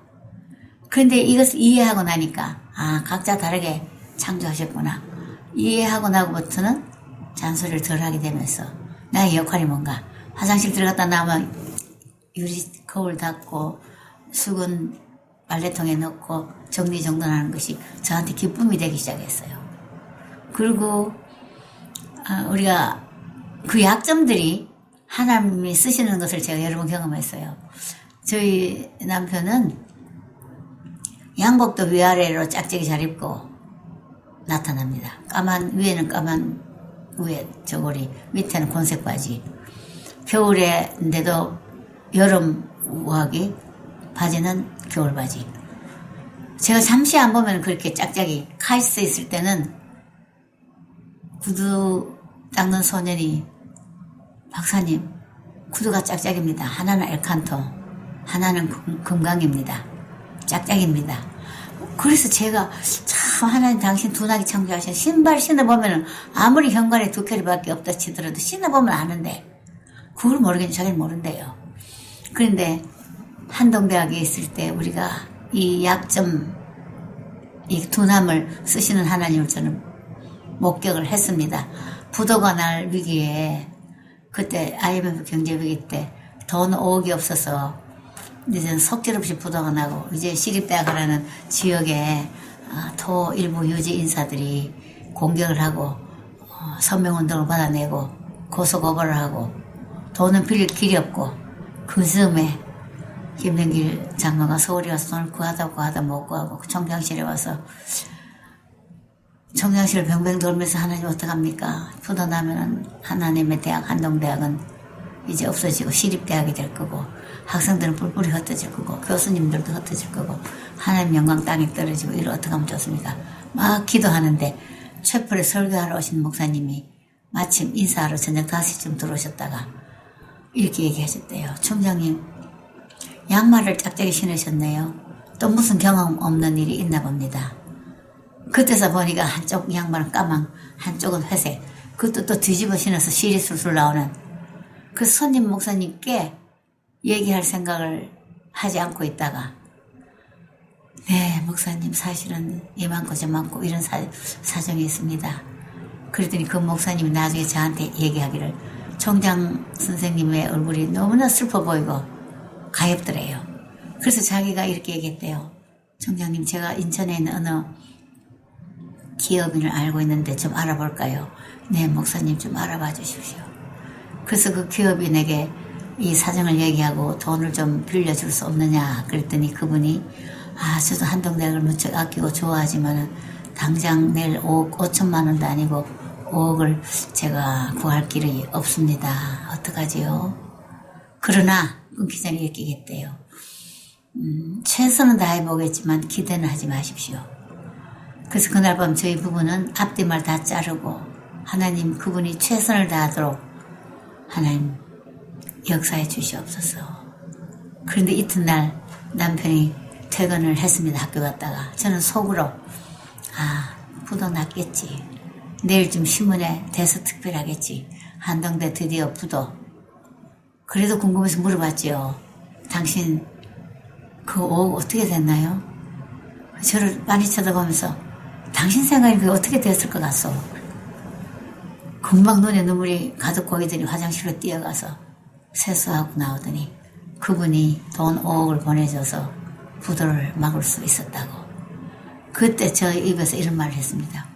그런데 이것을 이해하고 나니까 아, 각자 다르게 창조하셨구나. 이해하고 나고부터는 잔소리를 덜 하게 되면서 나의 역할이 뭔가 화장실 들어갔다 나오면 유리 거울 닫고 수건 빨래통에 넣고 정리정돈하는 것이 저한테 기쁨이 되기 시작했어요. 그리고 우리가 그 약점들이 하나님이 쓰시는 것을 제가 여러 번 경험했어요. 저희 남편은 양복도 위아래로 짝짝이 잘 입고 나타납니다. 까만 위에는 까만 위에 저고리 밑에는 곤색 바지 겨울에인데도 여름 우하기 바지는 겨울 바지 제가 잠시 안 보면 그렇게 짝짝이 카이스트 있을 때는 구두 닦는 소년이 박사님 구두가 짝짝입니다. 하나는 엘칸토 하나는 금강입니다. 짝짝입니다. 그래서 제가 참 하나님 당신 둔하게 창조하신 신발 신어보면 아무리 현관에 두 켤레밖에 없다 치더라도 신어보면 아는데 그걸 모르겠는데 자기는 모른대요. 그런데 한동대학에 있을 때 우리가 이 약점 이 둔함을 쓰시는 하나님을 저는 목격을 했습니다. 부도가 날 위기에 그때 IMF 경제위기 때 돈 5억이 없어서 이제는 속절없이 부도가 나고 이제 시립대학이라는 지역에 토 일부 유지 인사들이 공격을 하고 서명운동을 받아내고 고소고발을 하고 돈은 빌릴 길이 없고 그 즈음에 김영길 장로가 서울에 와서 돈을 구하다 못 구하고 총장실에 와서 총장실을 병병 돌면서 하나님 어떡합니까? 부도 나면은 하나님의 대학 한동대학은 이제 없어지고 시립대학이 될 거고 학생들은 뿔뿔이 흩어질 거고 교수님들도 흩어질 거고 하나님 영광 땅에 떨어지고 이를 어떻게 하면 좋습니까? 막 기도하는데 최풀에 설교하러 오신 목사님이 마침 인사하러 저녁 5시쯤 들어오셨다가 이렇게 얘기하셨대요. 총장님 양말을 짝짝이 신으셨네요. 또 무슨 경험 없는 일이 있나 봅니다. 그때서 보니까 한쪽 양말은 까만 한쪽은 회색 그것도 또 뒤집어 신어서 실이 술술 나오는 그 손님 목사님께 얘기할 생각을 하지 않고 있다가 네, 목사님 사실은 이만고 저만고 이런 사정이 있습니다. 그랬더니 그 목사님이 나중에 저한테 얘기하기를 총장 선생님의 얼굴이 너무나 슬퍼 보이고 가엾더래요. 그래서 자기가 이렇게 얘기했대요. 총장님, 제가 인천에 있는 어느 기업인을 알고 있는데 좀 알아볼까요? 네, 목사님 좀 알아봐 주십시오. 그래서 그 기업인에게 이 사정을 얘기하고 돈을 좀 빌려줄 수 없느냐 그랬더니 그분이 저도 한동대학을 무척 아끼고 좋아하지만은 당장 내일 5억 5천만 원도 아니고 5억을 제가 구할 길이 없습니다. 어떡하지요? 그러나 끊기전에 얘기했대요. 최선은 다해보겠지만 기대는 하지 마십시오. 그래서 그날 밤 저희 부부는 앞뒤말 다 자르고 하나님 그분이 최선을 다하도록 하나님 역사해 주시옵소서. 그런데 이튿날 남편이 퇴근을 했습니다. 학교 갔다가 저는 속으로 부도 났겠지. 내일쯤 신문에 대서특필하겠지. 한동대 드디어 부도. 그래도 궁금해서 물어봤지요. 당신 그 5억 어떻게 됐나요? 저를 많이 쳐다보면서 당신 생각이 그게 어떻게 됐을 것 같소? 금방 눈에 눈물이 가득 고이더니 화장실로 뛰어가서 세수하고 나오더니 그분이 돈 5억을 보내줘서 부도를 막을 수 있었다고. 그때 저 입에서 이런 말을 했습니다.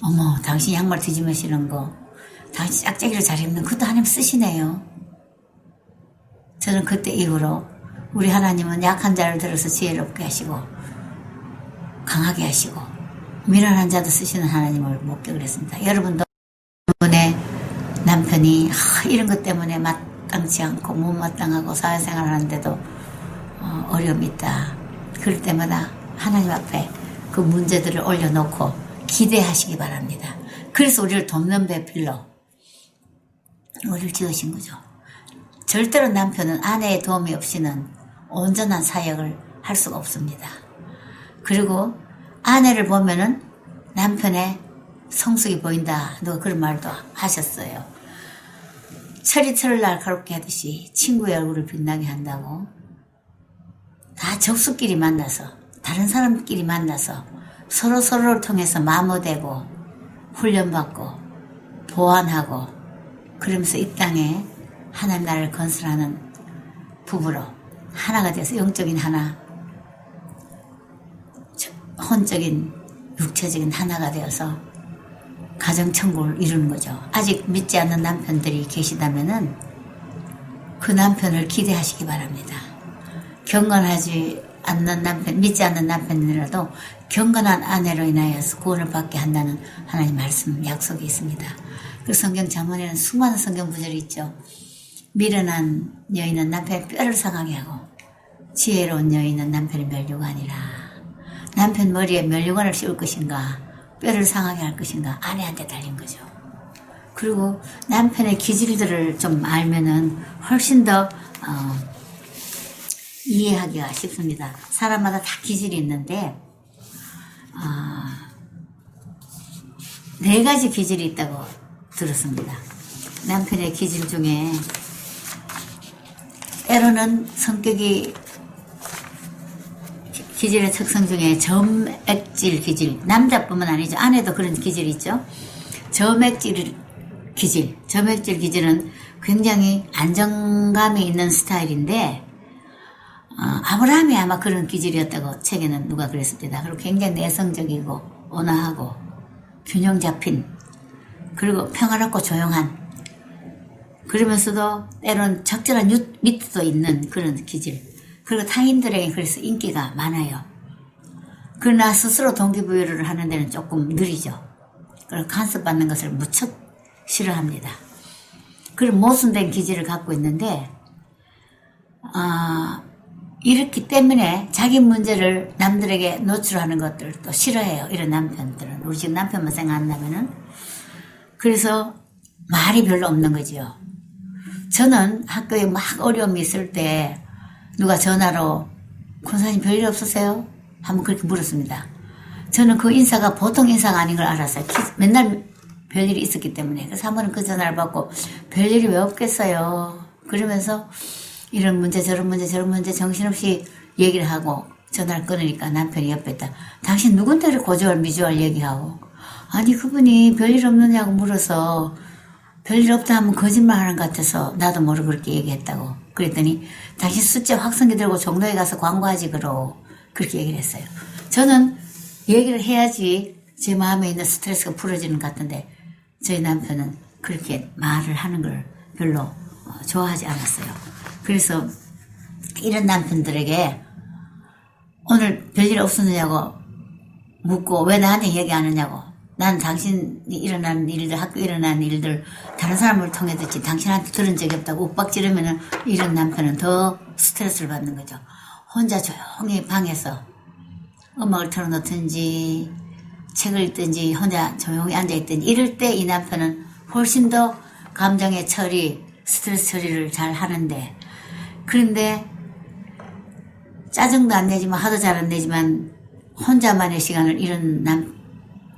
어머, 당신 양말 뒤집어 신은 거, 당신 짝짝이를 잘 입는 그것도 하나님 쓰시네요. 저는 그때 이후로 우리 하나님은 약한 자를 들어서 지혜롭게 하시고 강하게 하시고 미련한 자도 쓰시는 하나님을 목격을 했습니다. 여러분도 여러분의 남편이 이런 것 때문에 마땅치 않고 못마땅하고 사회생활 하는데도 어려움이 있다. 그럴 때마다 하나님 앞에 그 문제들을 올려놓고 기대하시기 바랍니다. 그래서 우리를 돕는 배필로 우리를 지으신 거죠. 절대로 남편은 아내의 도움이 없이는 온전한 사역을 할 수가 없습니다. 그리고 아내를 보면은 남편의 성숙이 보인다. 누가 그런 말도 하셨어요. 철이 철을 날카롭게 하듯이 친구의 얼굴을 빛나게 한다고. 다 적수끼리 만나서 다른 사람끼리 만나서 서로를 통해서 마모되고 훈련받고 보완하고 그러면서 이 땅에 하나님 나라를 건설하는 부부로 하나가 돼서 영적인 하나, 혼적인 육체적인 하나가 되어서 가정천국을 이루는 거죠. 아직 믿지 않는 남편들이 계시다면은 그 남편을 기대하시기 바랍니다. 경건하지 않는 남편, 믿지 않는 남편이라도 경건한 아내로 인하여서 구원을 받게 한다는 하나님 말씀 약속이 있습니다. 그 성경 잠언에는 수많은 성경 구절이 있죠. 미련한 여인은 남편의 뼈를 상하게 하고 지혜로운 여인은 남편의 면류관이라. 남편 머리에 면류관을 씌울 것인가 뼈를 상하게 할 것인가 아내한테 달린 거죠. 그리고 남편의 기질들을 좀 알면은 훨씬 더 이해하기가 쉽습니다. 사람마다 다 기질이 있는데 4가지 기질이 있다고 들었습니다. 남편의 기질 중에 때로는 성격이 기질의 특성 중에 점액질 기질, 남자뿐만 아니죠. 아내도 그런 기질이 있죠. 점액질 기질은 굉장히 안정감이 있는 스타일인데 아브라함이 아마 그런 기질이었다고 책에는 누가 그랬습니다. 그리고 굉장히 내성적이고 온화하고 균형 잡힌 그리고 평화롭고 조용한 그러면서도 때론 적절한 위트도 있는 그런 기질. 그리고 타인들에게 그래서 인기가 많아요. 그러나 스스로 동기부여를 하는 데는 조금 느리죠. 그리고 간섭받는 것을 무척 싫어합니다. 그런 모순된 기질을 갖고 있는데 이렇기 때문에 자기 문제를 남들에게 노출하는 것들도 싫어해요. 이런 남편들은. 우리 지금 남편만 생각한다면은. 그래서 말이 별로 없는 거지요. 저는 학교에 막 어려움이 있을 때 누가 전화로 권사님 별일 없으세요? 한번 그렇게 물었습니다. 저는 그 인사가 보통 인사가 아닌 걸 알았어요. 맨날 별일이 있었기 때문에. 그래서 한 번은 그 전화를 받고 별일이 왜 없겠어요? 그러면서 이런 문제 저런 문제 정신없이 얘기를 하고 전화를 끊으니까 남편이 옆에 있다. 당신 누군데를 고조할 미조할 얘기하고. 아니 그분이 별일 없느냐고 물어서 별일 없다 하면 거짓말하는 것 같아서 나도 모르고 그렇게 얘기했다고. 그랬더니 당신 숫자 확성기 들고 종로에 가서 광고하지 그렇게 얘기를 했어요. 저는 얘기를 해야지 제 마음에 있는 스트레스가 풀어지는 것 같은데 저희 남편은 그렇게 말을 하는 걸 별로 좋아하지 않았어요. 그래서 이런 남편들에게 오늘 별일 없었느냐고 묻고 왜 나한테 얘기 안 하냐고. 난 당신이 일어나는 일들, 학교 일어나는 일들 다른 사람을 통해 듣지 당신한테 들은 적이 없다고 윽박지르면은 이런 남편은 더 스트레스를 받는 거죠. 혼자 조용히 방에서 음악을 틀어놓든지 책을 읽든지 혼자 조용히 앉아있든지 이럴 때 이 남편은 훨씬 더 감정의 처리, 스트레스 처리를 잘 하는데 그런데 짜증도 안 내지만 화도 잘 안 내지만 혼자만의 시간을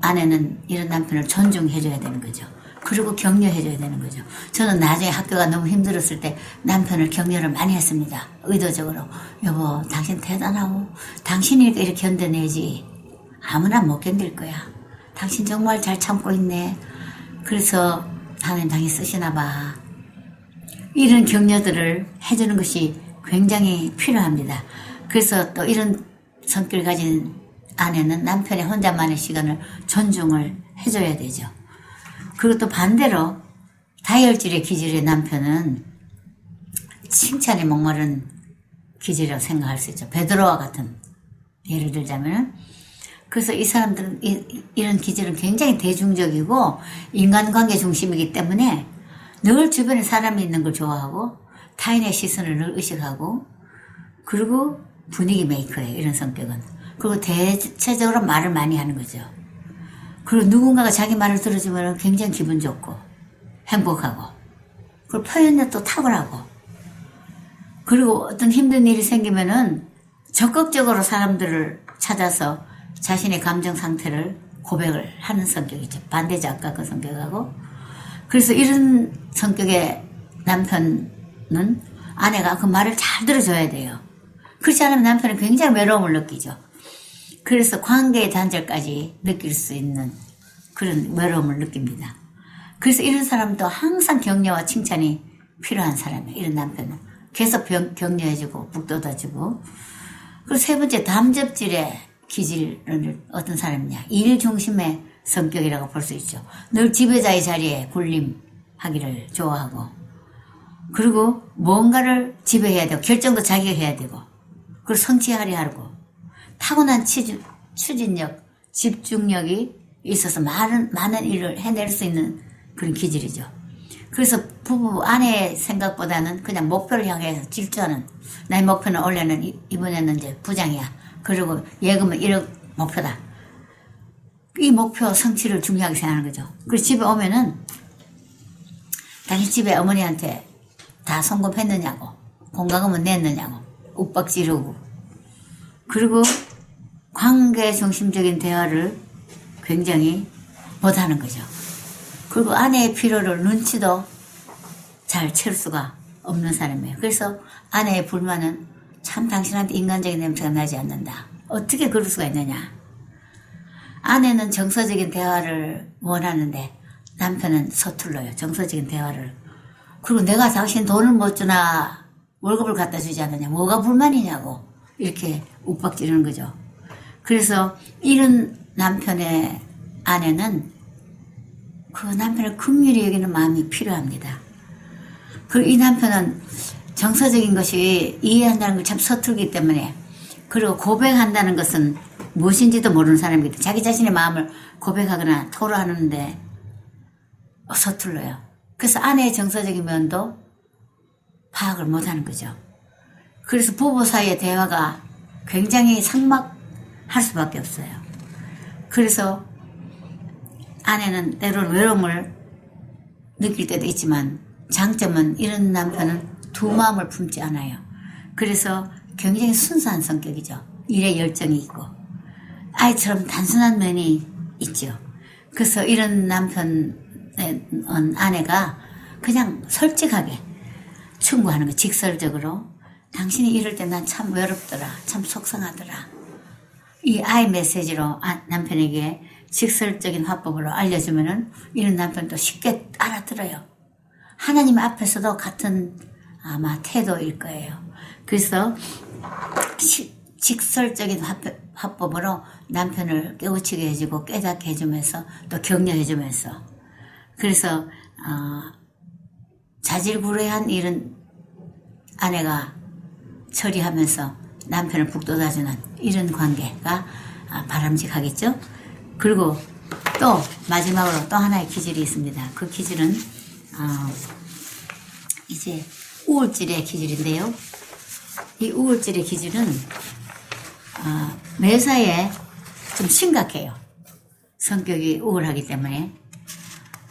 아내는 이런 남편을 존중해줘야 되는 거죠. 그리고 격려해줘야 되는 거죠. 저는 나중에 학교가 너무 힘들었을 때 남편을 격려를 많이 했습니다. 의도적으로. 여보, 당신 대단하고 당신이 이렇게 견뎌내지 아무나 못 견딜 거야. 당신 정말 잘 참고 있네. 그래서 하나님 당신 쓰시나 봐. 이런 격려들을 해주는 것이 굉장히 필요합니다. 그래서 또 이런 성격을 가진 아내는 남편의 혼자만의 시간을 존중을 해줘야 되죠. 그리고 또 반대로 다혈질의 기질의 남편은 칭찬에 목마른 기질이라고 생각할 수 있죠. 베드로와 같은 예를 들자면 그래서 이 사람들은 이런 기질은 굉장히 대중적이고 인간관계 중심이기 때문에 늘 주변에 사람이 있는 걸 좋아하고 타인의 시선을 늘 의식하고 그리고 분위기 메이커예요. 이런 성격은. 그리고 대체적으로 말을 많이 하는 거죠. 그리고 누군가가 자기 말을 들어주면 굉장히 기분 좋고 행복하고 그리고 표현력도 탁월하고 그리고 어떤 힘든 일이 생기면은 적극적으로 사람들을 찾아서 자신의 감정 상태를 고백을 하는 성격이죠. 반대죠. 아까 그 성격하고. 그래서 이런 성격의 남편은 아내가 그 말을 잘 들어줘야 돼요. 그렇지 않으면 남편은 굉장히 외로움을 느끼죠. 그래서 관계의 단절까지 느낄 수 있는 그런 외로움을 느낍니다. 그래서 이런 사람도 항상 격려와 칭찬이 필요한 사람이에요. 이런 남편은. 계속 격려해주고 북돋아주고. 그리고 세 번째 담접질의 기질은 어떤 사람이냐. 일 중심의 성격이라고 볼 수 있죠. 늘 지배자의 자리에 군림하기를 좋아하고 그리고 뭔가를 지배해야 되고 결정도 자기가 해야 되고 그리고 성취하려 하고 타고난 추진력, 집중력이 있어서 많은 일을 해낼 수 있는 그런 기질이죠. 그래서 부부 아내의 생각보다는 그냥 목표를 향해서 질주하는 나의 목표는 원래는 이번에는 이제 부장이야. 그리고 예금은 1억 목표다. 이 목표 성취를 중요하게 생각하는 거죠. 그래서 집에 오면은 당신 집에 어머니한테 다 송금했느냐고 공과금은 냈느냐고 윽박지르고 그리고 관계 중심적인 대화를 굉장히 못하는 거죠. 그리고 아내의 필요를 눈치도 잘 채울 수가 없는 사람이에요. 그래서 아내의 불만은 참 당신한테 인간적인 냄새가 나지 않는다. 어떻게 그럴 수가 있느냐. 아내는 정서적인 대화를 원하는데 남편은 서툴러요. 정서적인 대화를. 그리고 내가 당신 돈을 못 주나 월급을 갖다 주지 않느냐. 뭐가 불만이냐고 이렇게 욱박지르는 거죠. 그래서 이런 남편의 아내는 그 남편을 긍휼히 여기는 마음이 필요합니다. 그리고 이 남편은 정서적인 것이 이해한다는 걸 참 서툴기 때문에 그리고 고백한다는 것은 무엇인지도 모르는 사람이기 때문에 자기 자신의 마음을 고백하거나 토로하는데 서툴러요. 그래서 아내의 정서적인 면도 파악을 못하는 거죠. 그래서 부부 사이의 대화가 굉장히 삭막할 수밖에 없어요. 그래서 아내는 때로는 외로움을 느낄 때도 있지만 장점은 이런 남편은 두 마음을 품지 않아요. 그래서 굉장히 순수한 성격이죠. 일에 열정이 있고 아이처럼 단순한 면이 있죠. 그래서 이런 남편의 아내가 그냥 솔직하게 충고하는 거 직설적으로 당신이 이럴 때 난 참 외롭더라. 참 속상하더라. 이 아이 메시지로 남편에게 직설적인 화법으로 알려주면은 이런 남편도 쉽게 알아들어요. 하나님 앞에서도 같은 아마 태도일 거예요. 그래서 직설적인 화법으로 남편을 깨우치게 해주고 깨닫게 해주면서 또 격려해주면서 그래서 자질구레한 일은 아내가 처리하면서 남편을 북돋아주는 이런 관계가 바람직하겠죠. 그리고 또 마지막으로 또 하나의 기질이 있습니다. 그 기질은 이제 우울질의 기질인데요. 이 우울질의 기질은 매사에 좀 심각해요. 성격이 우울하기 때문에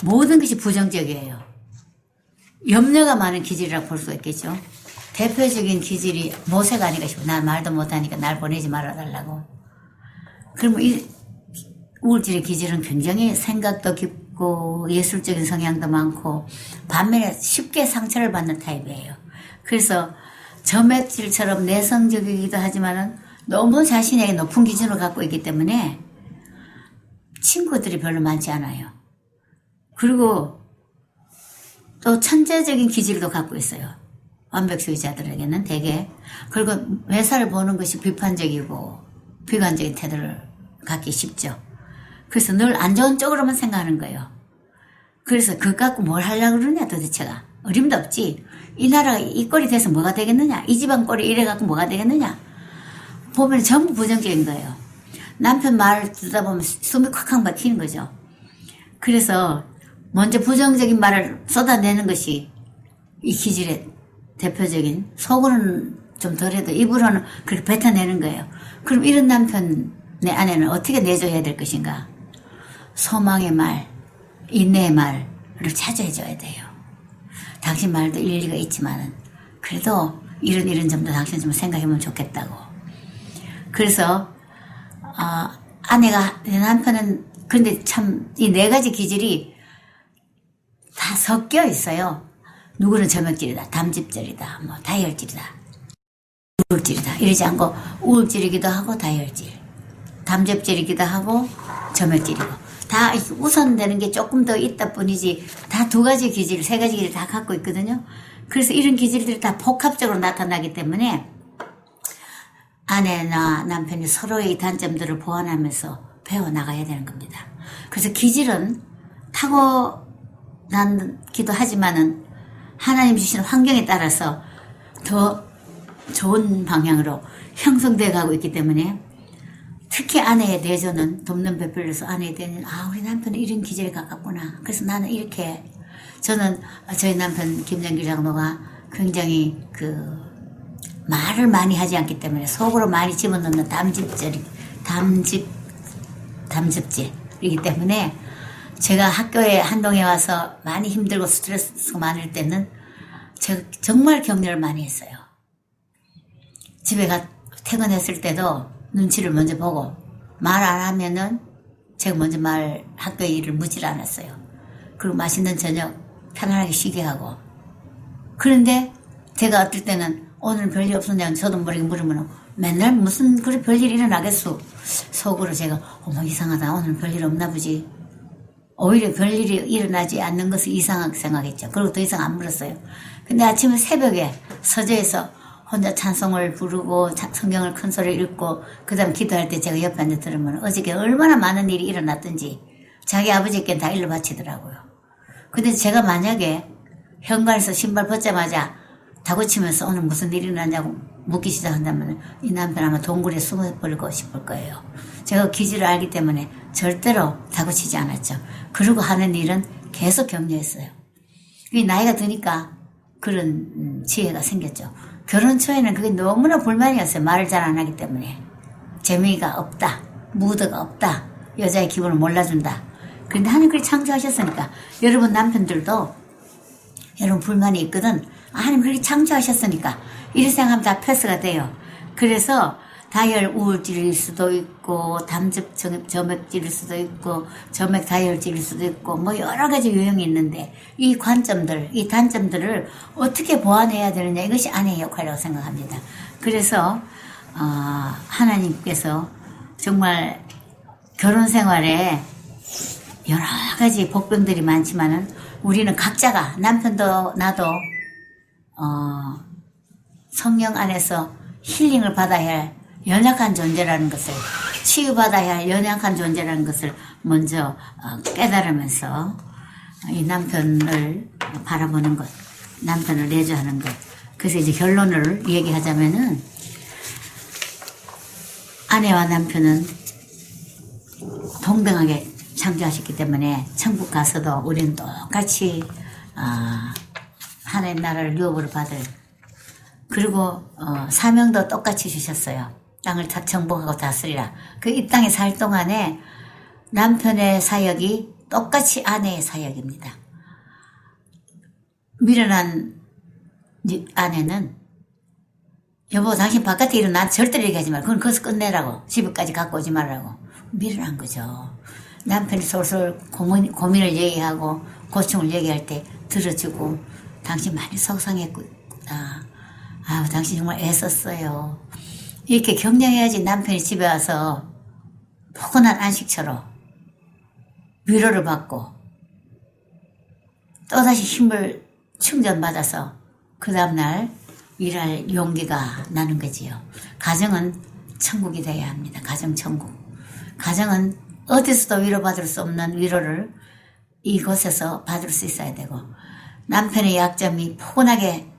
모든 것이 부정적이에요. 염려가 많은 기질이라고 볼 수 있겠죠. 대표적인 기질이 모세가 아닌가 싶어. 나 말도 못하니까 날 보내지 말아달라고. 그러면 이 우울질의 기질은 굉장히 생각도 깊고 예술적인 성향도 많고 반면에 쉽게 상처를 받는 타입이에요. 그래서 점액질처럼 내성적이기도 하지만은 너무 자신에게 높은 기준을 갖고 있기 때문에 친구들이 별로 많지 않아요. 그리고 또 천재적인 기질도 갖고 있어요. 완벽주의자들에게는 대개. 그리고 회사를 보는 것이 비판적이고 비관적인 태도를 갖기 쉽죠. 그래서 늘 안 좋은 쪽으로만 생각하는 거예요. 그래서 그것 갖고 뭘 하려고 그러냐 도대체가. 어림도 없지. 이 나라가 이 꼴이 돼서 뭐가 되겠느냐. 이 집안 꼴이 이래 갖고 뭐가 되겠느냐. 보면 전부 부정적인 거예요. 남편 말을 듣다 보면 숨이 콱콱 막히는 거죠. 그래서 먼저 부정적인 말을 쏟아내는 것이 이 기질의 대표적인, 속으로는 좀 덜해도 입으로는 그렇게 뱉어내는 거예요. 그럼 이런 남편의 아내는 어떻게 내줘야 될 것인가? 소망의 말, 인내의 말을 자주 해줘야 돼요. 당신 말도 일리가 있지만은 그래도 이런 점도 당신 좀 생각해보면 좋겠다고. 그래서 아내가 내 남편은 근데 참 이 네 가지 기질이 다 섞여 있어요. 누구는 점액질이다, 담즙질이다, 뭐 다이얼질이다, 우울질이다 이러지 않고 우울질이기도 하고 다이얼질, 담즙질이기도 하고 점액질이고 다 우선되는 게 조금 더 있다 뿐이지 다 두 가지 기질, 세 가지 기질 다 갖고 있거든요. 그래서 이런 기질들이 다 복합적으로 나타나기 때문에 아내나 남편이 서로의 단점들을 보완하면서 배워나가야 되는 겁니다. 그래서 기질은 타고난기도 하지만은 하나님 주신 환경에 따라서 더 좋은 방향으로 형성되어 가고 있기 때문에 특히 아내의 내조는 돕는 베풀려서 아내에 대한 우리 남편은 이런 기질에 가깝구나. 그래서 나는 이렇게 저는 저희 남편 김정길 장로가 굉장히 말을 많이 하지 않기 때문에 속으로 많이 집어넣는 담즙질이기 때문에 제가 학교에 한동에 와서 많이 힘들고 스트레스가 많을 때는 제가 정말 격려를 많이 했어요. 집에 퇴근했을 때도 눈치를 먼저 보고 말 안 하면은 제가 먼저 학교 일을 묻질 않았어요. 그리고 맛있는 저녁 편안하게 쉬게 하고. 그런데 제가 어떨 때는 오늘 별일 없었냐고 저도 모르게 물으면 맨날 무슨 그래 별일 일어나겠소. 속으로 제가 어머 이상하다 오늘 별일 없나 보지. 오히려 별일이 일어나지 않는 것을 이상하게 생각했죠. 그리고 더 이상 안 물었어요. 근데 아침에 새벽에 서재에서 혼자 찬송을 부르고 성경을 큰 소리를 읽고 그 다음 기도할 때 제가 옆에 앉아 들으면 어저께 얼마나 많은 일이 일어났던지 자기 아버지께 다 일러 바치더라고요. 근데 제가 만약에 현관에서 신발 벗자마자 다구치면서 오늘 무슨 일이 일어났냐고 묻기 시작한다면 이 남편 아마 동굴에 숨어버리고 싶을 거예요. 제가 기질을 알기 때문에 절대로 다구치지 않았죠. 그러고 하는 일은 계속 격려했어요. 나이가 드니까 그런 지혜가 생겼죠. 결혼 초에는 그게 너무나 불만이었어요. 말을 잘 안 하기 때문에. 재미가 없다. 무드가 없다. 여자의 기분을 몰라준다. 그런데 하나님 그렇게 창조하셨으니까 여러분 남편들도 여러분 불만이 있거든. 하나님 그렇게 창조하셨으니까 이런 생각하면 다 패스가 돼요. 그래서 다이얼 우울질일 수도 있고 점액질일 수도 있고 점액 다이얼질일 수도 있고 뭐 여러 가지 유형이 있는데 이 관점들, 이 단점들을 어떻게 보완해야 되느냐 이것이 아내의 역할이라고 생각합니다. 그래서 하나님께서 정말 결혼 생활에 여러 가지 복병들이 많지만은 우리는 각자가 남편도 나도 성령 안에서 힐링을 받아야 할 연약한 존재라는 것을 치유받아야 할 연약한 존재라는 것을 먼저 깨달으면서 이 남편을 바라보는 것, 남편을 내조하는 것. 그래서 이제 결론을 얘기하자면은 아내와 남편은 동등하게 창조하셨기 때문에 천국 가서도 우리는 똑같이 하나님 나라를 유업으로 받을 그리고 사명도 똑같이 주셨어요. 땅을 다 정복하고 다스리라. 그 이 땅에 살 동안에 남편의 사역이 똑같이 아내의 사역입니다. 미련한 아내는 여보 당신 바깥에 일은 난 절대로 얘기하지 말고 그건 거기서 끝내라고 집에까지 갖고 오지 말라고 미련한 거죠. 남편이 솔솔 고민을 얘기하고 고충을 얘기할 때 들어주고 당신 많이 속상했구나. 아우 당신 정말 애썼어요. 이렇게 격려해야지 남편이 집에 와서 포근한 안식처로 위로를 받고 또다시 힘을 충전받아서 그 다음날 일할 용기가 나는 거지요. 가정은 천국이 되어야 합니다. 가정천국. 가정은 어디서도 위로받을 수 없는 위로를 이곳에서 받을 수 있어야 되고 남편의 약점이 포근하게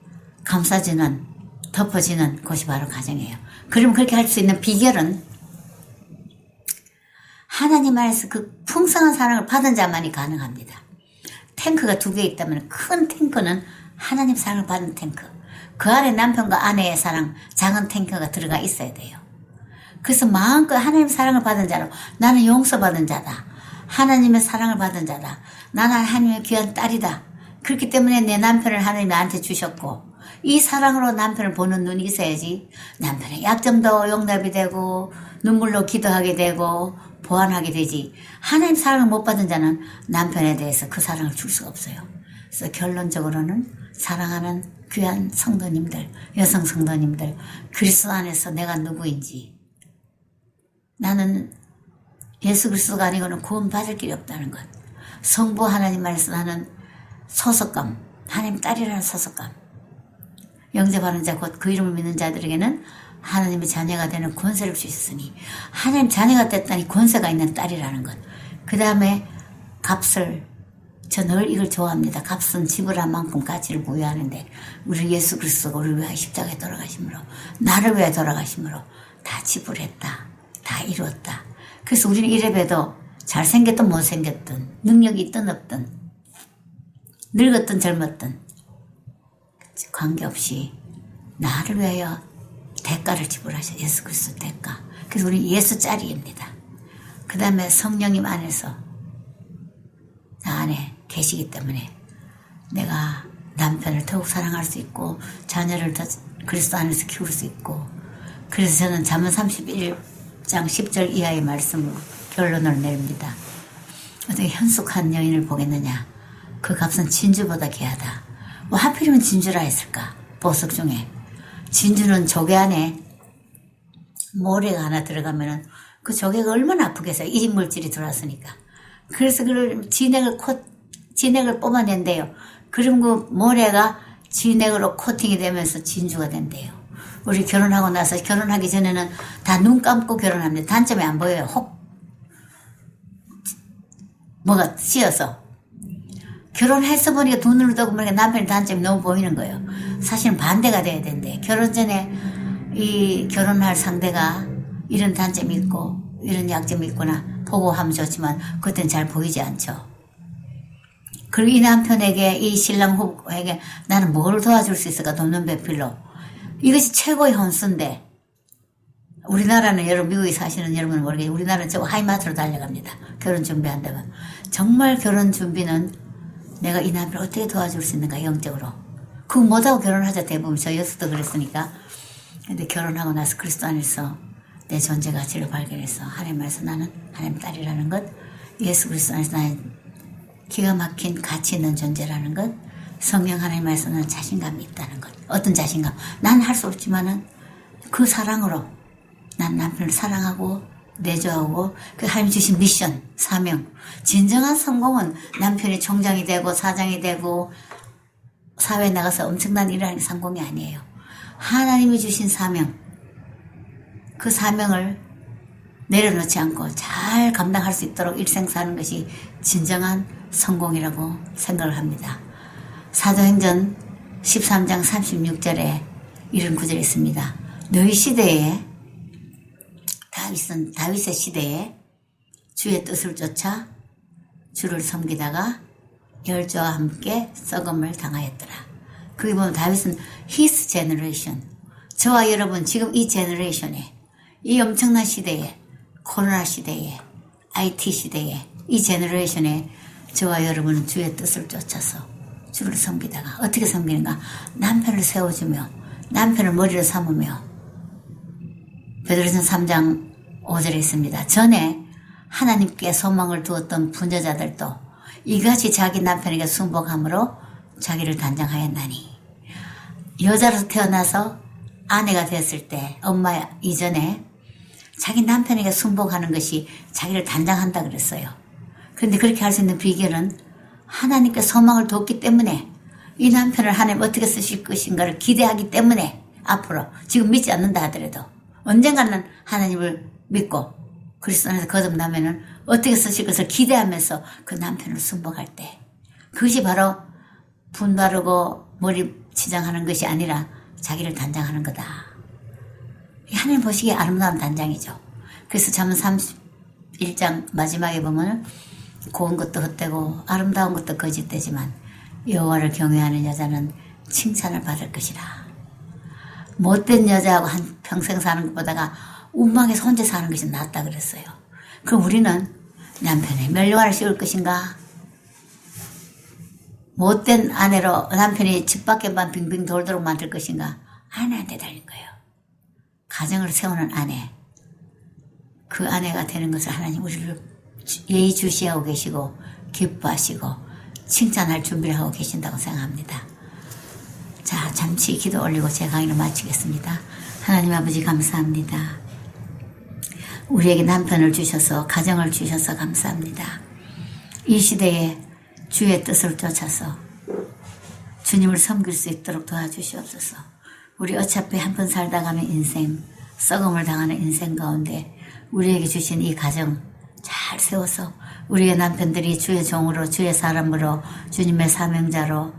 감싸주는 덮어지는 곳이 바로 가정이에요. 그러면 그렇게 할 수 있는 비결은 하나님 안에서 그 풍성한 사랑을 받은 자만이 가능합니다. 탱크가 2개 있다면 큰 탱크는 하나님 사랑을 받은 탱크. 그 안에 남편과 아내의 사랑, 작은 탱크가 들어가 있어야 돼요. 그래서 마음껏 하나님 사랑을 받은 자로 나는 용서받은 자다. 하나님의 사랑을 받은 자다. 나는 하나님의 귀한 딸이다. 그렇기 때문에 내 남편을 하나님이 나한테 주셨고 이 사랑으로 남편을 보는 눈이 있어야지 남편의 약점도 용납이 되고 눈물로 기도하게 되고 보완하게 되지. 하나님 사랑을 못 받은 자는 남편에 대해서 그 사랑을 줄 수가 없어요. 그래서 결론적으로는 사랑하는 귀한 성도님들, 여성 성도님들, 그리스도 안에서 내가 누구인지 나는 예수 그리스도가 아니고는 구원받을 길이 없다는 것. 성부 하나님 안에서 나는 소속감, 하나님 딸이라는 소속감. 영접하는 자 곧 그 이름을 믿는 자들에게는 하나님의 자녀가 되는 권세를 주셨으니 하나님 자녀가 됐다니 권세가 있는 딸이라는 것. 그 다음에 값을 저 늘 이걸 좋아합니다. 값은 지불한 만큼 가치를 부여하는데 우리 예수 그리스도가 우리를 위하여 십자가에 돌아가심으로 나를 위하여 돌아가심으로 다 지불했다. 다 이루었다. 그래서 우리는 이래봬도 잘생겼든 못생겼든 능력이 있든 없든 늙었든 젊었든 관계없이 나를 위하여 대가를 지불하셔. 예수 그리스도 대가. 그래서 우리 예수 짤입니다. 그 다음에 성령님 안에서 나 안에 계시기 때문에 내가 남편을 더욱 사랑할 수 있고 자녀를 더 그리스도 안에서 키울 수 있고 그래서 저는 잠언 31장 10절 이하의 말씀으로 결론을 내립니다. 어떻게 현숙한 여인을 보겠느냐. 그 값은 진주보다 귀하다. 뭐 하필이면 진주라 했을까? 보석 중에 진주는 조개 안에 모래가 하나 들어가면은 그 조개가 얼마나 아프겠어요. 이물질이 들어왔으니까. 그래서 그걸 진액을 뽑아낸대요. 그럼 그 모래가 진액으로 코팅이 되면서 진주가 된대요. 우리 결혼하고 나서 결혼하기 전에는 다 눈 감고 결혼합니다. 단점이 안 보여요. 혹 뭐가 씌어서. 결혼해서 보니까 눈으로 뜨고 보니까 남편의 단점이 너무 보이는 거예요. 사실은 반대가 돼야 된대. 결혼 전에 이 결혼할 상대가 이런 단점이 있고 이런 약점이 있구나 보고 하면 좋지만 그때는 잘 보이지 않죠. 그리고 이 남편에게 이 신랑 후보에게 나는 뭘 도와줄 수 있을까? 돕는 배필로. 이것이 최고의 혼수인데 우리나라는 여러분 미국에 사시는 여러분은 모르겠지만 우리나라는 저 하이마트로 달려갑니다. 결혼 준비한다면. 정말 결혼 준비는 내가 이 남편을 어떻게 도와줄 수 있는가 영적으로. 그거 못하고 결혼하자 대부분 저 여수도 그랬으니까. 근데 결혼하고 나서 그리스도 안에서 내 존재 가치를 발견해서 하나님 안에서 나는 하나님 딸이라는 것, 예수 그리스도 안에서 나의 기가 막힌 가치 있는 존재라는 것, 성령 하나님 안에서 나는 자신감이 있다는 것. 어떤 자신감? 난 할 수 없지만은 그 사랑으로 난 남편을 사랑하고 내조하고 그 하나님 주신 미션, 사명. 진정한 성공은 남편이 총장이 되고 사장이 되고 사회에 나가서 엄청난 일을 하는 게 성공이 아니에요. 하나님이 주신 사명, 그 사명을 내려놓지 않고 잘 감당할 수 있도록 일생 사는 것이 진정한 성공이라고 생각을 합니다. 사도행전 13장 36절에 이런 구절이 있습니다. 너희 시대에 다윗의 시대에 주의 뜻을 쫓아 주를 섬기다가 열조와 함께 썩음을 당하였더라. 거기 보면 다윗은 his generation, 저와 여러분 지금 이 제너레이션에, 이 엄청난 시대에, 코로나 시대에, IT 시대에, 이 제너레이션에 저와 여러분은 주의 뜻을 쫓아서 주를 섬기다가 어떻게 섬기는가? 남편을 세워주며 남편을 머리로 삼으며, 베드로전서 3장 5절에 있습니다. 전에 하나님께 소망을 두었던 부녀자들도 이같이 자기 남편에게 순복함으로 자기를 단장하였나니, 여자로 태어나서 아내가 됐을 때 엄마 이전에 자기 남편에게 순복하는 것이 자기를 단장한다 그랬어요. 그런데 그렇게 할 수 있는 비결은 하나님께 소망을 뒀기 때문에, 이 남편을 하나님 어떻게 쓰실 것인가를 기대하기 때문에, 앞으로 지금 믿지 않는다 하더라도 언젠가는 하나님을 믿고 그리스도 안에서 거듭나면은 어떻게 쓰실 것을 기대하면서 그 남편을 순복할 때, 그것이 바로 분바르고 머리 치장하는 것이 아니라 자기를 단장하는 거다. 하나님 보시기에 아름다운 단장이죠. 그래서 잠언 31장 마지막에 보면 고운 것도 헛되고 아름다운 것도 거짓되지만 여호와를 경외하는 여자는 칭찬을 받을 것이라. 못된 여자하고 한 평생 사는 것보다가 운망에서 혼자 사는 것이 낫다 그랬어요. 그럼 우리는 남편의 멸류관을 씌울 것인가? 못된 아내로 남편이 집 밖에만 빙빙 돌도록 만들 것인가? 아내한테 달린 거예요. 가정을 세우는 아내, 그 아내가 되는 것을 하나님 우리를 예의주시하고 계시고 기뻐하시고 칭찬할 준비를 하고 계신다고 생각합니다. 자, 잠시 기도 올리고 제 강의를 마치겠습니다. 하나님 아버지 감사합니다. 우리에게 남편을 주셔서 가정을 주셔서 감사합니다. 이 시대에 주의 뜻을 쫓아서 주님을 섬길 수 있도록 도와주시옵소서. 우리 어차피 한 번 살다 가면 인생, 썩음을 당하는 인생 가운데 우리에게 주신 이 가정 잘 세워서 우리의 남편들이 주의 종으로, 주의 사람으로, 주님의 사명자로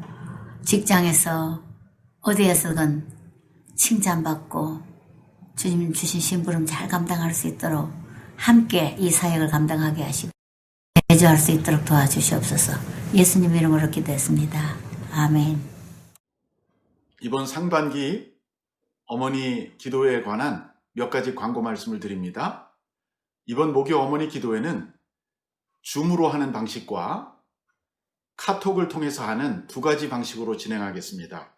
직장에서 어디에서든 칭찬받고 주님 주신 심부름 잘 감당할 수 있도록 함께 이 사역을 감당하게 하시고 내조할 수 있도록 도와주시옵소서. 예수님 이름으로 기도했습니다. 아멘. 이번 상반기 어머니 기도회에 관한 몇 가지 광고 말씀을 드립니다. 이번 목요 어머니 기도회는 줌으로 하는 방식과 카톡을 통해서 하는 두 가지 방식으로 진행하겠습니다.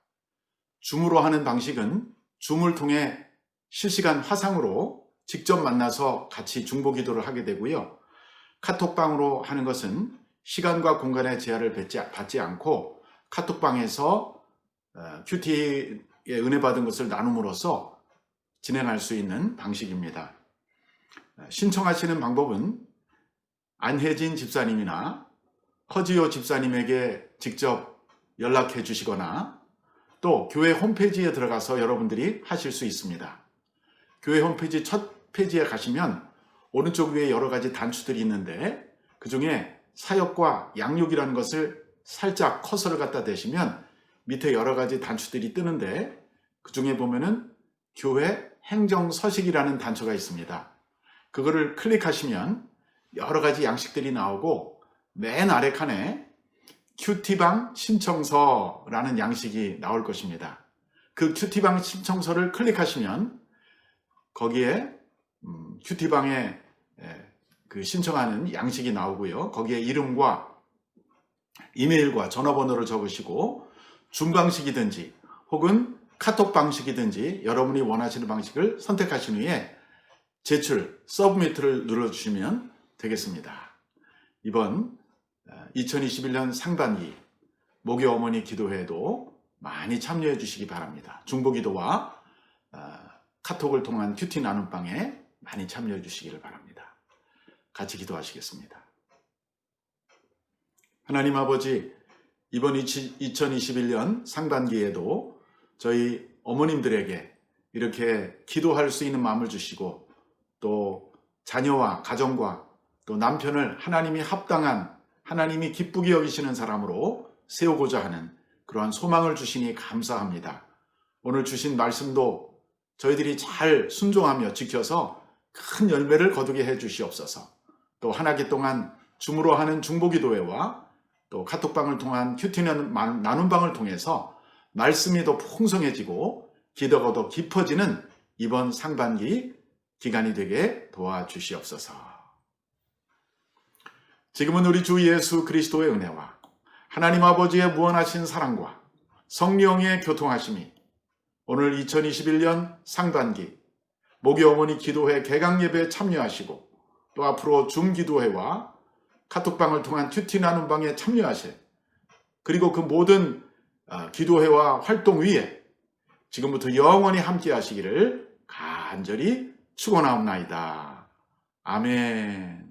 줌으로 하는 방식은 줌을 통해 실시간 화상으로 직접 만나서 같이 중보 기도를 하게 되고요. 카톡방으로 하는 것은 시간과 공간의 제한을 받지 않고 카톡방에서 큐티의 은혜 받은 것을 나눔으로써 진행할 수 있는 방식입니다. 신청하시는 방법은 안혜진 집사님이나 허지호 집사님에게 직접 연락해 주시거나 또 교회 홈페이지에 들어가서 여러분들이 하실 수 있습니다. 교회 홈페이지 첫 페이지에 가시면 오른쪽 위에 여러 가지 단추들이 있는데 그 중에 사역과 양육이라는 것을 살짝 커서를 갖다 대시면 밑에 여러 가지 단추들이 뜨는데 그 중에 보면은 교회 행정서식이라는 단추가 있습니다. 그거를 클릭하시면 여러 가지 양식들이 나오고 맨 아래 칸에 큐티방 신청서라는 양식이 나올 것입니다. 그 큐티방 신청서를 클릭하시면 거기에 큐티방에 그 신청하는 양식이 나오고요. 거기에 이름과 이메일과 전화번호를 적으시고 줌 방식이든지 혹은 카톡 방식이든지 여러분이 원하시는 방식을 선택하신 후에 제출, 서브미트를 눌러주시면 되겠습니다. 이번 2021년 상반기 목요 어머니 기도회에도 많이 참여해 주시기 바랍니다. 중보기도와 카톡을 통한 큐티 나눔방에 많이 참여해 주시기를 바랍니다. 같이 기도하시겠습니다. 하나님 아버지, 이번 2021년 상반기에도 저희 어머님들에게 이렇게 기도할 수 있는 마음을 주시고 또 자녀와 가정과 또 남편을 하나님이 합당한, 하나님이 기쁘게 여기시는 사람으로 세우고자 하는 그러한 소망을 주시니 감사합니다. 오늘 주신 말씀도 저희들이 잘 순종하며 지켜서 큰 열매를 거두게 해 주시옵소서. 또 한 학기 동안 줌으로 하는 중보기도회와 또 카톡방을 통한 큐티 나눔방을 통해서 말씀이 더 풍성해지고 기도가 더 깊어지는 이번 상반기 기간이 되게 도와주시옵소서. 지금은 우리 주 예수 그리스도의 은혜와 하나님 아버지의 무한하신 사랑과 성령의 교통하심이 오늘 2021년 상반기 목요 어머니 기도회 개강 예배에 참여하시고 또 앞으로 줌 기도회와 카톡방을 통한 큐티 나눔방에 참여하실, 그리고 그 모든 기도회와 활동 위에 지금부터 영원히 함께 하시기를 간절히 축원하옵나이다. 아멘.